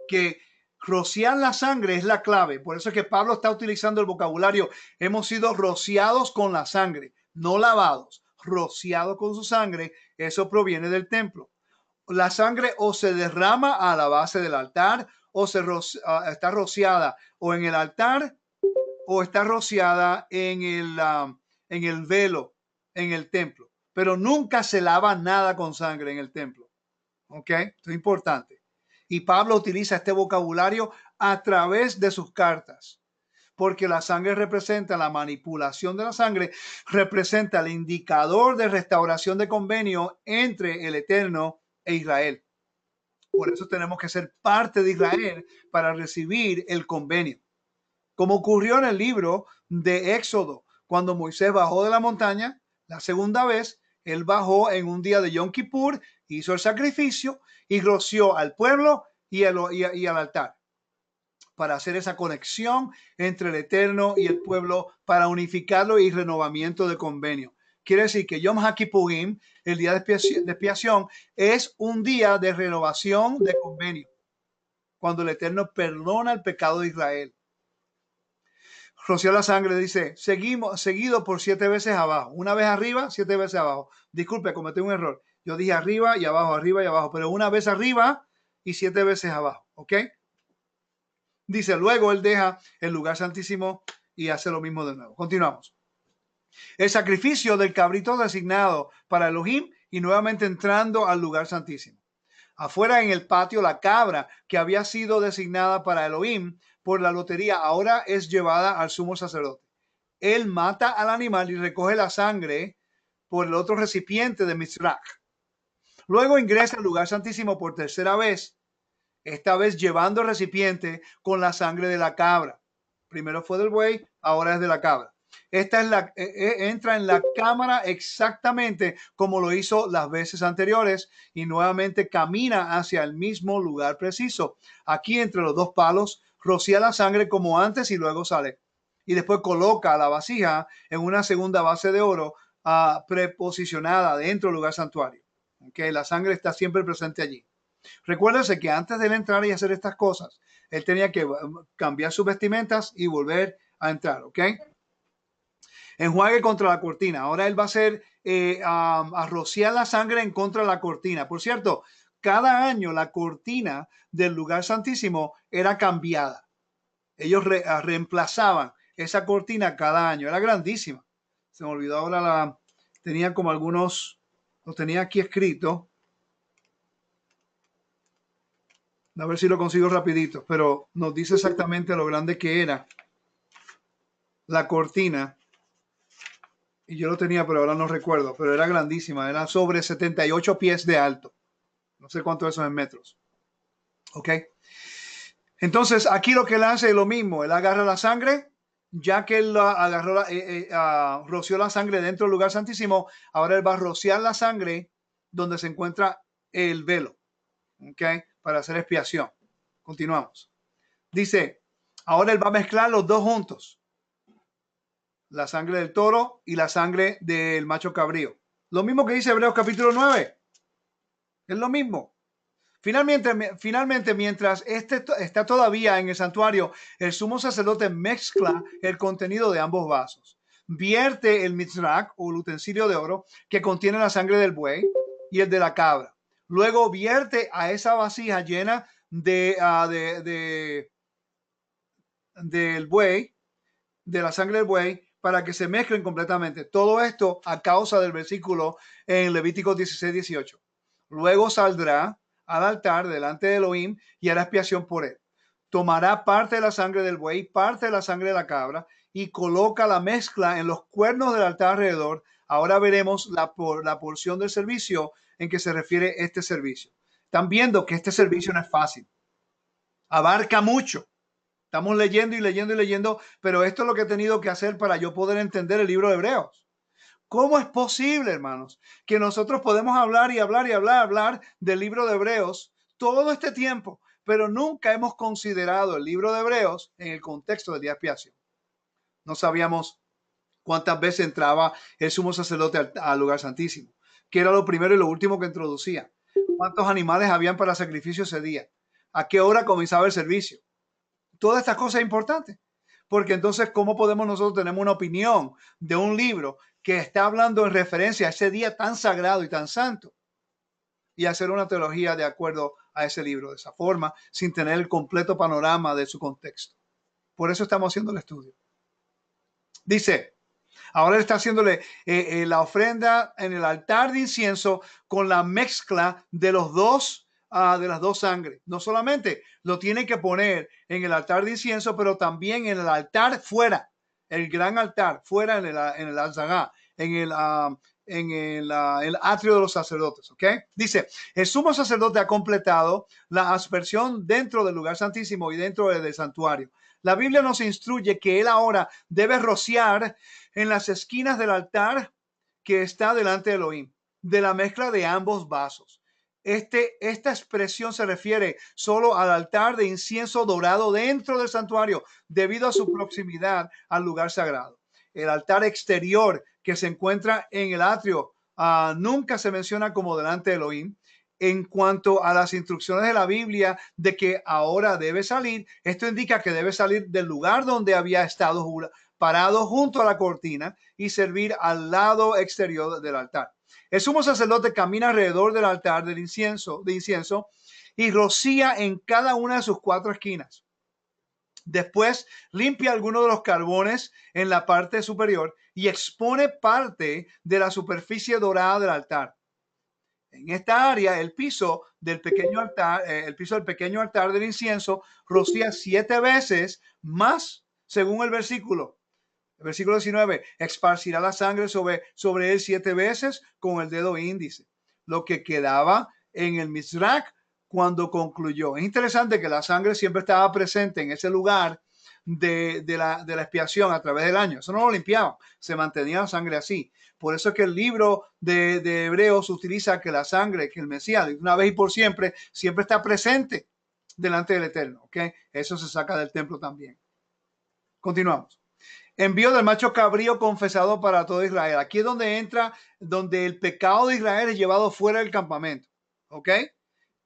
[SPEAKER 1] que rociar la sangre es la clave. Por eso es que Pablo está utilizando el vocabulario. Hemos sido rociados con la sangre, no lavados, rociados con su sangre. Eso proviene del templo. La sangre o se derrama a la base del altar o está rociada o en el altar o está rociada en el velo, en el templo. Pero nunca se lava nada con sangre en el templo. ¿Ok? Esto es importante. Y Pablo utiliza este vocabulario a través de sus cartas, porque la sangre representa la manipulación de la sangre, representa el indicador de restauración de convenio entre el Eterno e Israel. Por eso tenemos que ser parte de Israel para recibir el convenio. Como ocurrió en el libro de Éxodo, cuando Moisés bajó de la montaña, la segunda vez, él bajó en un día de Yom Kippur, hizo el sacrificio y roció al pueblo y al altar. para hacer esa conexión entre el Eterno y el pueblo, para unificarlo y renovamiento de convenio. Quiere decir que Yom HaKippurim, el día de expiación, es un día de renovación de convenio, cuando el Eterno perdona el pecado de Israel. Roció la sangre, dice, seguido por 7 veces abajo. Una vez arriba, 7 veces abajo. Disculpe, cometí un error. Yo dije arriba y abajo, pero una vez arriba y 7 veces abajo. ¿Ok? Dice, luego él deja el lugar santísimo y hace lo mismo de nuevo. Continuamos. El sacrificio del cabrito designado para Elohim y nuevamente entrando al lugar santísimo. Afuera en el patio, la cabra que había sido designada para Elohim por la lotería ahora es llevada al sumo sacerdote. Él mata al animal y recoge la sangre por el otro recipiente de Mizrach. Luego ingresa al lugar santísimo por tercera vez, esta vez llevando el recipiente con la sangre de la cabra. Primero fue del buey, ahora es de la cabra. Esta es entra en la cámara exactamente como lo hizo las veces anteriores y nuevamente camina hacia el mismo lugar preciso. Aquí entre los dos palos rocía la sangre como antes y luego sale. Y después coloca la vasija en una segunda base de oro preposicionada dentro del lugar santuario. Okay, la sangre está siempre presente allí. Recuérdese que antes de él entrar y hacer estas cosas, él tenía que cambiar sus vestimentas y volver a entrar, ¿ok? Enjuague contra la cortina. Ahora él va a hacer a rociar la sangre en contra de la cortina. Por cierto, cada año la cortina del lugar santísimo era cambiada. Ellos reemplazaban esa cortina cada año. Era grandísima. Se me olvidó ahora tenía como algunos, lo tenía aquí escrito. A ver si lo consigo rapidito, pero nos dice exactamente lo grande que era la cortina. Y yo lo tenía, pero ahora no recuerdo, pero era grandísima, era sobre 78 pies de alto. No sé cuánto eso es en metros. ¿Ok? Entonces, aquí lo que él hace es lo mismo. Él agarra la sangre, ya que él agarró, roció la sangre dentro del lugar santísimo, ahora él va a rociar la sangre donde se encuentra el velo. ¿Ok? Para hacer expiación. Continuamos. Dice, ahora él va a mezclar los dos juntos. La sangre del toro y la sangre del macho cabrío. Lo mismo que dice Hebreos capítulo 9. Es lo mismo. Finalmente, mientras este está todavía en el santuario, el sumo sacerdote mezcla el contenido de ambos vasos. Vierte el mizrach o el utensilio de oro que contiene la sangre del buey y el de la cabra. Luego vierte a esa vasija llena del buey, de la sangre del buey, para que se mezclen completamente. Todo esto a causa del versículo en Levítico 16-18. Luego saldrá al altar delante de Elohim y hará expiación por él. Tomará parte de la sangre del buey, parte de la sangre de la cabra y coloca la mezcla en los cuernos del altar alrededor. Ahora veremos la porción del servicio en que se refiere este servicio. Están viendo que este servicio no es fácil. Abarca mucho. Estamos leyendo y leyendo y leyendo, pero esto es lo que he tenido que hacer para yo poder entender el libro de Hebreos. ¿Cómo es posible, hermanos, que nosotros podemos hablar y hablar y hablar del libro de Hebreos todo este tiempo, pero nunca hemos considerado el libro de Hebreos en el contexto del día de expiación? No sabíamos cuántas veces entraba el sumo sacerdote al lugar santísimo, qué era lo primero y lo último que introducía, cuántos animales habían para sacrificio ese día, a qué hora comenzaba el servicio. Todas estas cosas importantes, porque entonces, ¿cómo podemos nosotros tener una opinión de un libro que está hablando en referencia a ese día tan sagrado y tan santo y hacer una teología de acuerdo a ese libro de esa forma, sin tener el completo panorama de su contexto? Por eso estamos haciendo el estudio. Dice, ahora él está haciéndole la ofrenda en el altar de incienso con la mezcla de los dos de las dos sangres. No solamente lo tiene que poner en el altar de incienso, pero también en el altar fuera, el gran altar fuera en el alzagá, en el atrio de los sacerdotes. ¿Ok? Dice, el sumo sacerdote ha completado la aspersión dentro del lugar santísimo y dentro del santuario. La Biblia nos instruye que él ahora debe rociar en las esquinas del altar que está delante de Elohim, de la mezcla de ambos vasos. esta expresión se refiere solo al altar de incienso dorado dentro del santuario debido a su proximidad al lugar sagrado. El altar exterior que se encuentra en el atrio nunca se menciona como delante de Elohim. En cuanto a las instrucciones de la Biblia de que ahora debe salir, esto indica que debe salir del lugar donde había estado parado junto a la cortina y servir al lado exterior del altar. El sumo sacerdote camina alrededor del altar de incienso y rocía en cada una de sus 4 esquinas. Después limpia algunos de los carbones en la parte superior y expone parte de la superficie dorada del altar. En esta área, el piso del pequeño altar del incienso rocía 7 veces más, según el versículo. El versículo 19, esparcirá la sangre sobre él 7 veces con el dedo índice, lo que quedaba en el Mizrach cuando concluyó. Es interesante que la sangre siempre estaba presente en ese lugar de la expiación a través del año. Eso no lo limpiaban, se mantenía la sangre así. Por eso es que el libro de Hebreos utiliza que la sangre, que el Mesías, de una vez y por siempre, siempre está presente delante del Eterno. ¿Okay? Eso se saca del templo también. Continuamos. Envío del macho cabrío confesado para todo Israel. Aquí es donde entra, donde el pecado de Israel es llevado fuera del campamento. ¿Ok?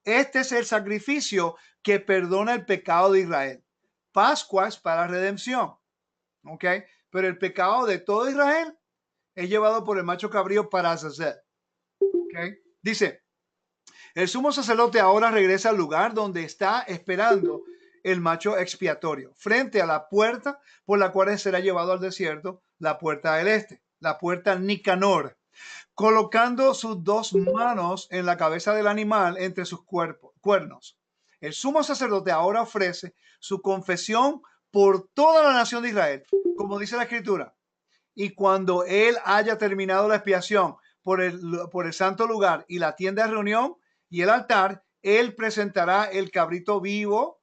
[SPEAKER 1] Este es el sacrificio que perdona el pecado de Israel. Pascua es para redención. ¿Ok? Pero el pecado de todo Israel es llevado por el macho cabrío para Azazel. ¿Ok? Dice, el sumo sacerdote ahora regresa al lugar donde está esperando el macho expiatorio, frente a la puerta por la cual será llevado al desierto, la puerta del este, la puerta Nicanor, colocando sus 2 manos en la cabeza del animal entre sus cuernos. El sumo sacerdote ahora ofrece su confesión por toda la nación de Israel, como dice la escritura. Y cuando él haya terminado la expiación por el santo lugar y la tienda de reunión y el altar, él presentará el cabrito vivo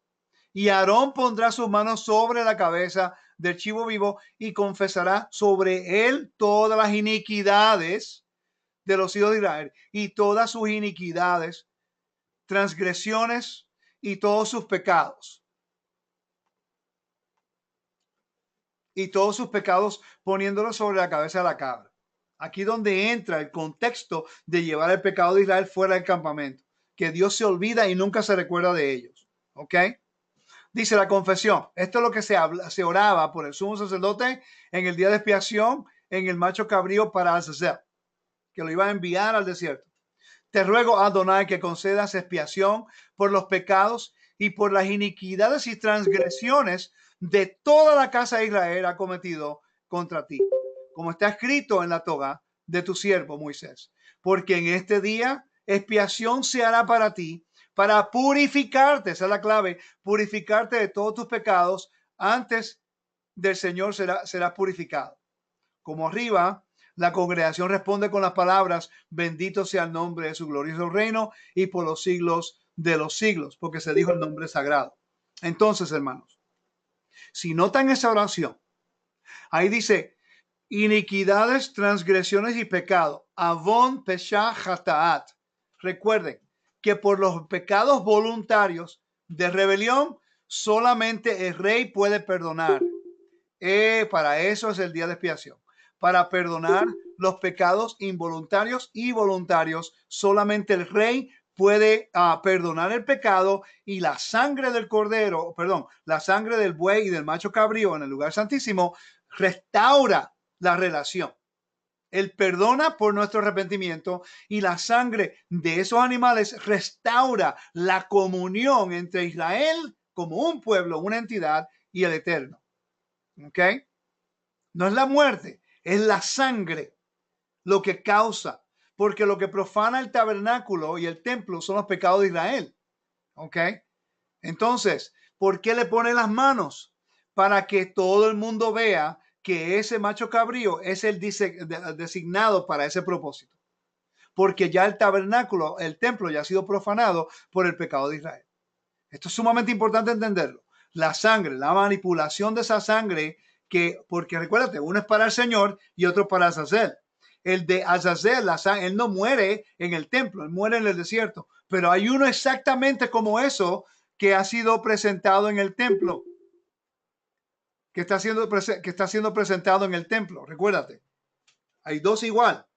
[SPEAKER 1] y Aarón pondrá sus manos sobre la cabeza del chivo vivo y confesará sobre él todas las iniquidades de los hijos de Israel y todas sus iniquidades, transgresiones y todos sus pecados. Y todos sus pecados poniéndolos sobre la cabeza de la cabra. Aquí donde entra el contexto de llevar el pecado de Israel fuera del campamento, que Dios se olvida y nunca se recuerda de ellos. ¿Ok? Dice la confesión. Esto es lo que se oraba por el sumo sacerdote en el día de expiación en el macho cabrío para Azazel, que lo iba a enviar al desierto. Te ruego, Adonai, que concedas expiación por los pecados y por las iniquidades y transgresiones de toda la casa de Israel ha cometido contra ti, como está escrito en la toga de tu siervo Moisés. Porque en este día expiación se hará para ti, para purificarte, esa es la clave, purificarte de todos tus pecados. Antes del Señor serás purificado. Como arriba, la congregación responde con las palabras: bendito sea el nombre de su glorioso reino y por los siglos de los siglos, porque se dijo el nombre sagrado. Entonces, hermanos, si notan esa oración, ahí dice iniquidades, transgresiones y pecado. Avon, pesha, hataat. Recuerden que por los pecados voluntarios de rebelión, solamente el rey puede perdonar. Para eso es el día de expiación. Para perdonar los pecados involuntarios y voluntarios, solamente el rey puede perdonar el pecado, y la sangre del cordero, perdón, la sangre del buey y del macho cabrío en el lugar santísimo restaura la relación. Él perdona por nuestro arrepentimiento y la sangre de esos animales restaura la comunión entre Israel como un pueblo, una entidad, y el Eterno. ¿Ok? No es la muerte, es la sangre lo que causa, porque lo que profana el tabernáculo y el templo son los pecados de Israel. ¿Ok? Entonces, ¿por qué le pone las manos? Para que todo el mundo vea que ese macho cabrío es el designado para ese propósito. Porque ya el tabernáculo, el templo, ya ha sido profanado por el pecado de Israel. Esto es sumamente importante entenderlo. La sangre, la manipulación de esa sangre, porque recuérdate, uno es para el Señor y otro para Azazel. el de Azazel, él no muere en el templo, él muere en el desierto. Pero hay uno exactamente como eso que ha sido presentado en el templo, que está siendo presentado en el templo. Recuérdate, hay dos igual.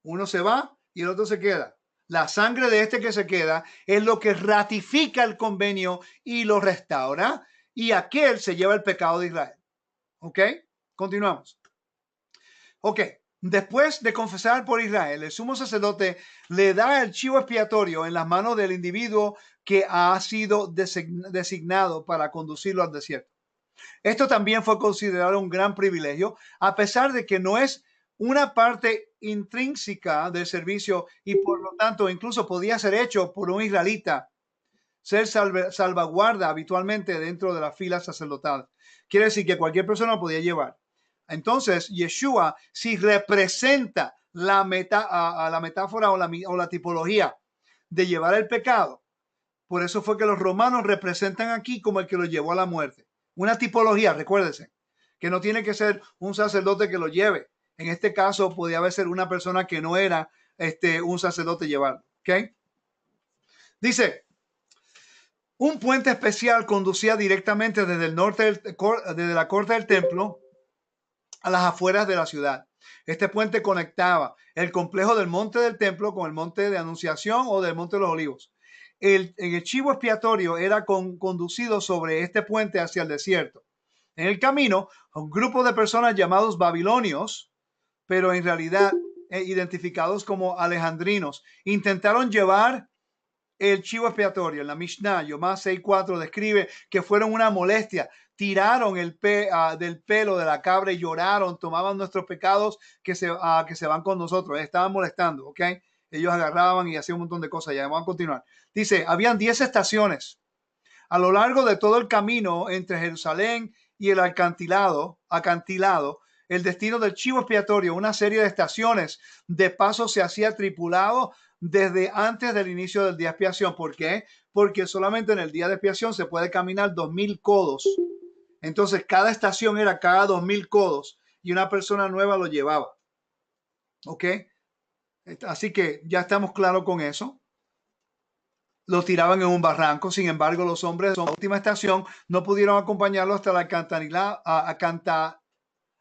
[SPEAKER 1] Uno se va y el otro se queda. La sangre de este que se queda es lo que ratifica el convenio y lo restaura, y aquel se lleva el pecado de Israel. ¿Ok? Continuamos. Ok. Después de confesar por Israel, el sumo sacerdote le da el chivo expiatorio en las manos del individuo que ha sido designado para conducirlo al desierto. Esto también fue considerado un gran privilegio, a pesar de que no es una parte intrínseca del servicio y por lo tanto incluso podía ser hecho por un israelita, ser salvaguarda habitualmente dentro de las filas sacerdotales. Quiere decir que cualquier persona lo podía llevar. Entonces, Yeshua sí representa la metáfora o la tipología de llevar el pecado. Por eso fue que los romanos representan aquí como el que lo llevó a la muerte. Una tipología, recuérdense, que no tiene que ser un sacerdote que lo lleve. En este caso, podía haber ser una persona que no era un sacerdote llevarlo. ¿Ok? Dice, un puente especial conducía directamente desde el norte, desde la corte del templo a las afueras de la ciudad. Este puente conectaba el complejo del monte del templo con el monte de Anunciación o del monte de los Olivos. En el chivo expiatorio era conducido sobre este puente hacia el desierto. En el camino, un grupo de personas llamados babilonios, pero en realidad identificados como alejandrinos, intentaron llevar el chivo expiatorio. En la Mishnah, Yomá 6:4 describe que fueron una molestia. Tiraron del pelo de la cabra y lloraron, tomaban nuestros pecados que se van con nosotros. Estaban molestando, ¿ok? Ellos agarraban y hacían un montón de cosas. Ya vamos a continuar. Dice, habían 10 estaciones a lo largo de todo el camino entre Jerusalén y el acantilado, el destino del chivo expiatorio, una serie de estaciones de paso se hacía tripulado desde antes del inicio del día de expiación. ¿Por qué? Porque solamente en el día de expiación se puede caminar 2000 codos. Entonces cada estación era cada 2000 codos y una persona nueva lo llevaba. ¿Ok? Así que ya estamos claros con eso. Lo tiraban en un barranco. Sin embargo, los hombres de su última estación no pudieron acompañarlo hasta el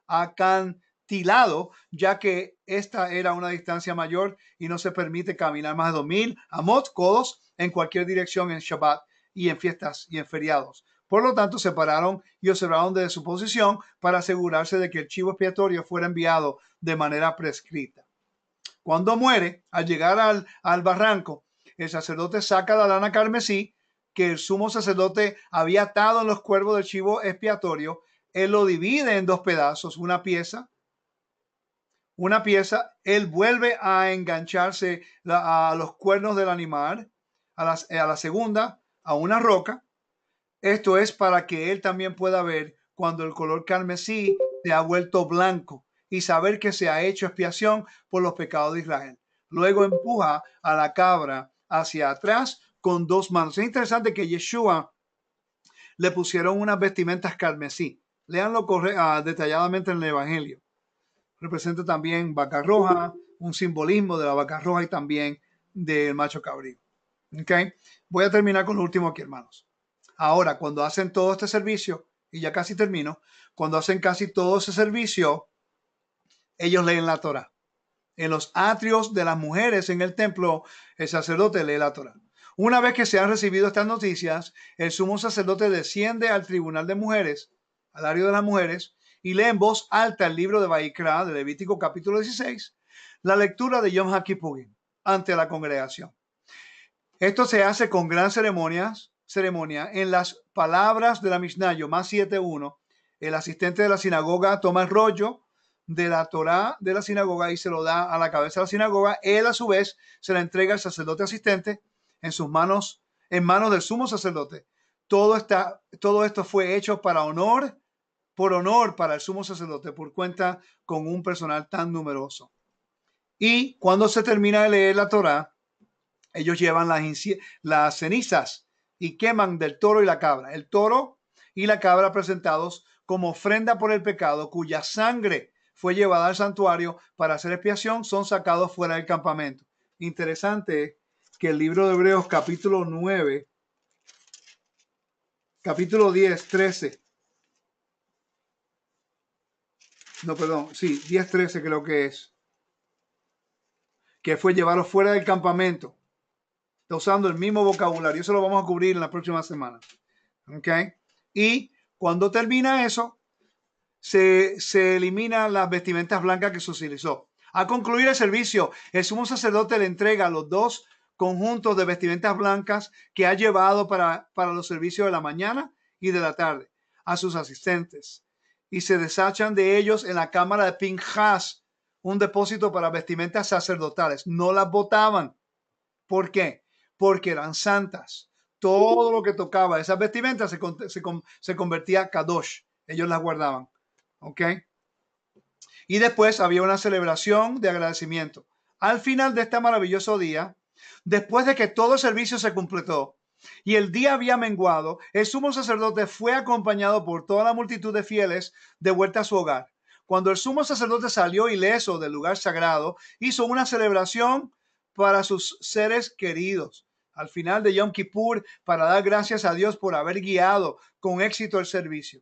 [SPEAKER 1] acantilado, ya que esta era una distancia mayor y no se permite caminar más de 2000 amot, codos, en cualquier dirección en Shabbat y en fiestas y en feriados. Por lo tanto, se pararon y observaron desde su posición para asegurarse de que el chivo expiatorio fuera enviado de manera prescrita. Cuando muere, al llegar al barranco, el sacerdote saca la lana carmesí que el sumo sacerdote había atado en los cuervos del chivo expiatorio. Él lo divide en dos pedazos, una pieza. Él vuelve a engancharse a los cuernos del animal, a la segunda, a una roca. Esto es para que él también pueda ver cuando el color carmesí se ha vuelto blanco y saber que se ha hecho expiación por los pecados de Israel. Luego empuja a la cabra hacia atrás con dos manos. Es interesante que Yeshua le pusieron unas vestimentas carmesí. Léanlo detalladamente en el Evangelio. Representa también vaca roja, un simbolismo de la vaca roja y también del macho cabrío. ¿Okay? Voy a terminar con lo último aquí, hermanos. Ahora, cuando hacen todo este servicio, y ya casi termino, cuando hacen casi todo ese servicio, ellos leen la Torah. En los atrios de las mujeres en el templo, el sacerdote lee la Torah. Una vez que se han recibido estas noticias, el sumo sacerdote desciende al tribunal de mujeres, al área de las mujeres, y lee en voz alta el libro de Vaikra, de Levítico capítulo 16, la lectura de Yom HaKippurim ante la congregación. Esto se hace con gran ceremonia en las palabras de la Mishnah, Yomá 7:1. El asistente de la sinagoga toma el rollo de la Torá de la sinagoga y se lo da a la cabeza de la sinagoga. Él a su vez se la entrega al sacerdote asistente en manos del sumo sacerdote. Todo esto fue hecho por honor para el sumo sacerdote, por cuenta con un personal tan numeroso. Y cuando se termina de leer la Torá, ellos llevan las cenizas y queman del toro y la cabra. El toro y la cabra presentados como ofrenda por el pecado, cuya sangre fue llevada al santuario para hacer expiación son sacados fuera del campamento. Interesante que el libro de Hebreos capítulo 9, capítulo 10, 13. No, perdón, sí, 10, 13 creo que es. Que fue llevarlos fuera del campamento. Está usando el mismo vocabulario. Eso lo vamos a cubrir en la próxima semana. ¿Ok? Y cuando termina eso, se eliminan las vestimentas blancas que se utilizó. Al concluir el servicio, el sumo sacerdote le entrega los dos conjuntos de vestimentas blancas que ha llevado para los servicios de la mañana y de la tarde a sus asistentes y se deshachan de ellos en la cámara de Pinjas, un depósito para vestimentas sacerdotales. No las botaban. ¿Por qué? Porque eran santas. Todo lo que tocaba esas vestimentas se convertía kadosh. Ellos las guardaban. ¿Ok? Y después había una celebración de agradecimiento. Al final de este maravilloso día, después de que todo el servicio se completó y el día había menguado, el sumo sacerdote fue acompañado por toda la multitud de fieles de vuelta a su hogar. Cuando el sumo sacerdote salió ileso del lugar sagrado, hizo una celebración para sus seres queridos. Al final de Yom Kippur, para dar gracias a Dios por haber guiado con éxito el servicio.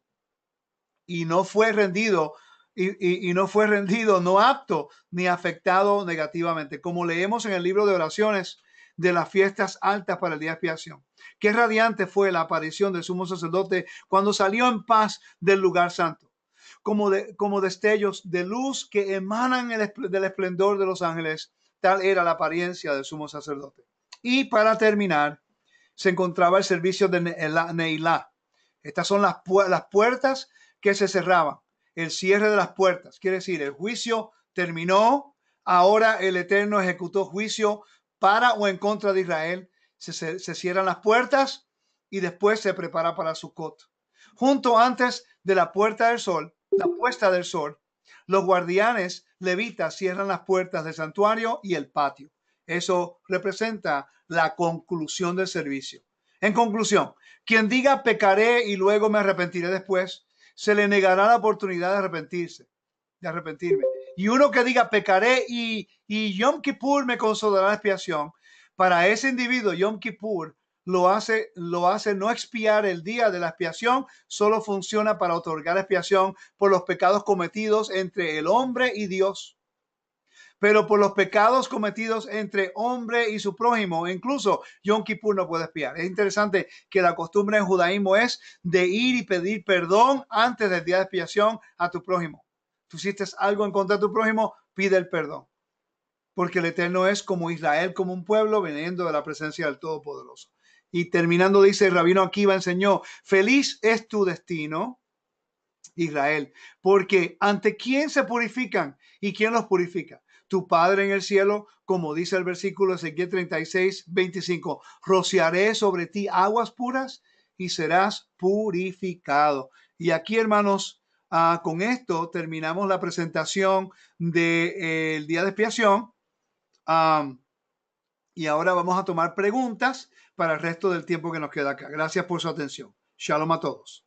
[SPEAKER 1] Y no fue rendido no fue rendido, no apto ni afectado negativamente, como leemos en el libro de oraciones de las fiestas altas para el día de expiación. Qué radiante fue la aparición del sumo sacerdote cuando salió en paz del lugar santo, como destellos de luz que emanan del esplendor de los ángeles. Tal era la apariencia del sumo sacerdote. Y para terminar, se encontraba el servicio de Neilá. Estas son las puertas que se cerraban. El cierre de las puertas, quiere decir, el juicio terminó, ahora el Eterno ejecutó juicio para o en contra de Israel, se cierran las puertas y después se prepara para Sukkot. Junto antes de la puerta del sol, la puesta del sol, los guardianes levitas cierran las puertas del santuario y el patio. Eso representa la conclusión del servicio. En conclusión, quien diga pecaré y luego me arrepentiré después, se le negará la oportunidad de arrepentirme. Y uno que diga pecaré y Yom Kippur me consolará la expiación, para ese individuo Yom Kippur lo hace no expiar el día de la expiación, solo funciona para otorgar expiación por los pecados cometidos entre el hombre y Dios. Pero por los pecados cometidos entre hombre y su prójimo, incluso Yom Kippur no puede expiar. Es interesante que la costumbre en judaísmo es de ir y pedir perdón antes del día de expiación a tu prójimo. Tú hiciste algo en contra de tu prójimo, pide el perdón. Porque el Eterno es como Israel, como un pueblo, veniendo de la presencia del Todopoderoso. Y terminando, dice el rabino Akiva enseñó, feliz es tu destino, Israel, porque ¿ante quién se purifican y quién los purifica? Tu Padre en el cielo, como dice el versículo Ezequiel 36, 25, rociaré sobre ti aguas puras y serás purificado. Y aquí, hermanos, con esto terminamos la presentación del día de expiación. Y ahora vamos a tomar preguntas para el resto del tiempo que nos queda acá. Gracias por su atención. Shalom a todos.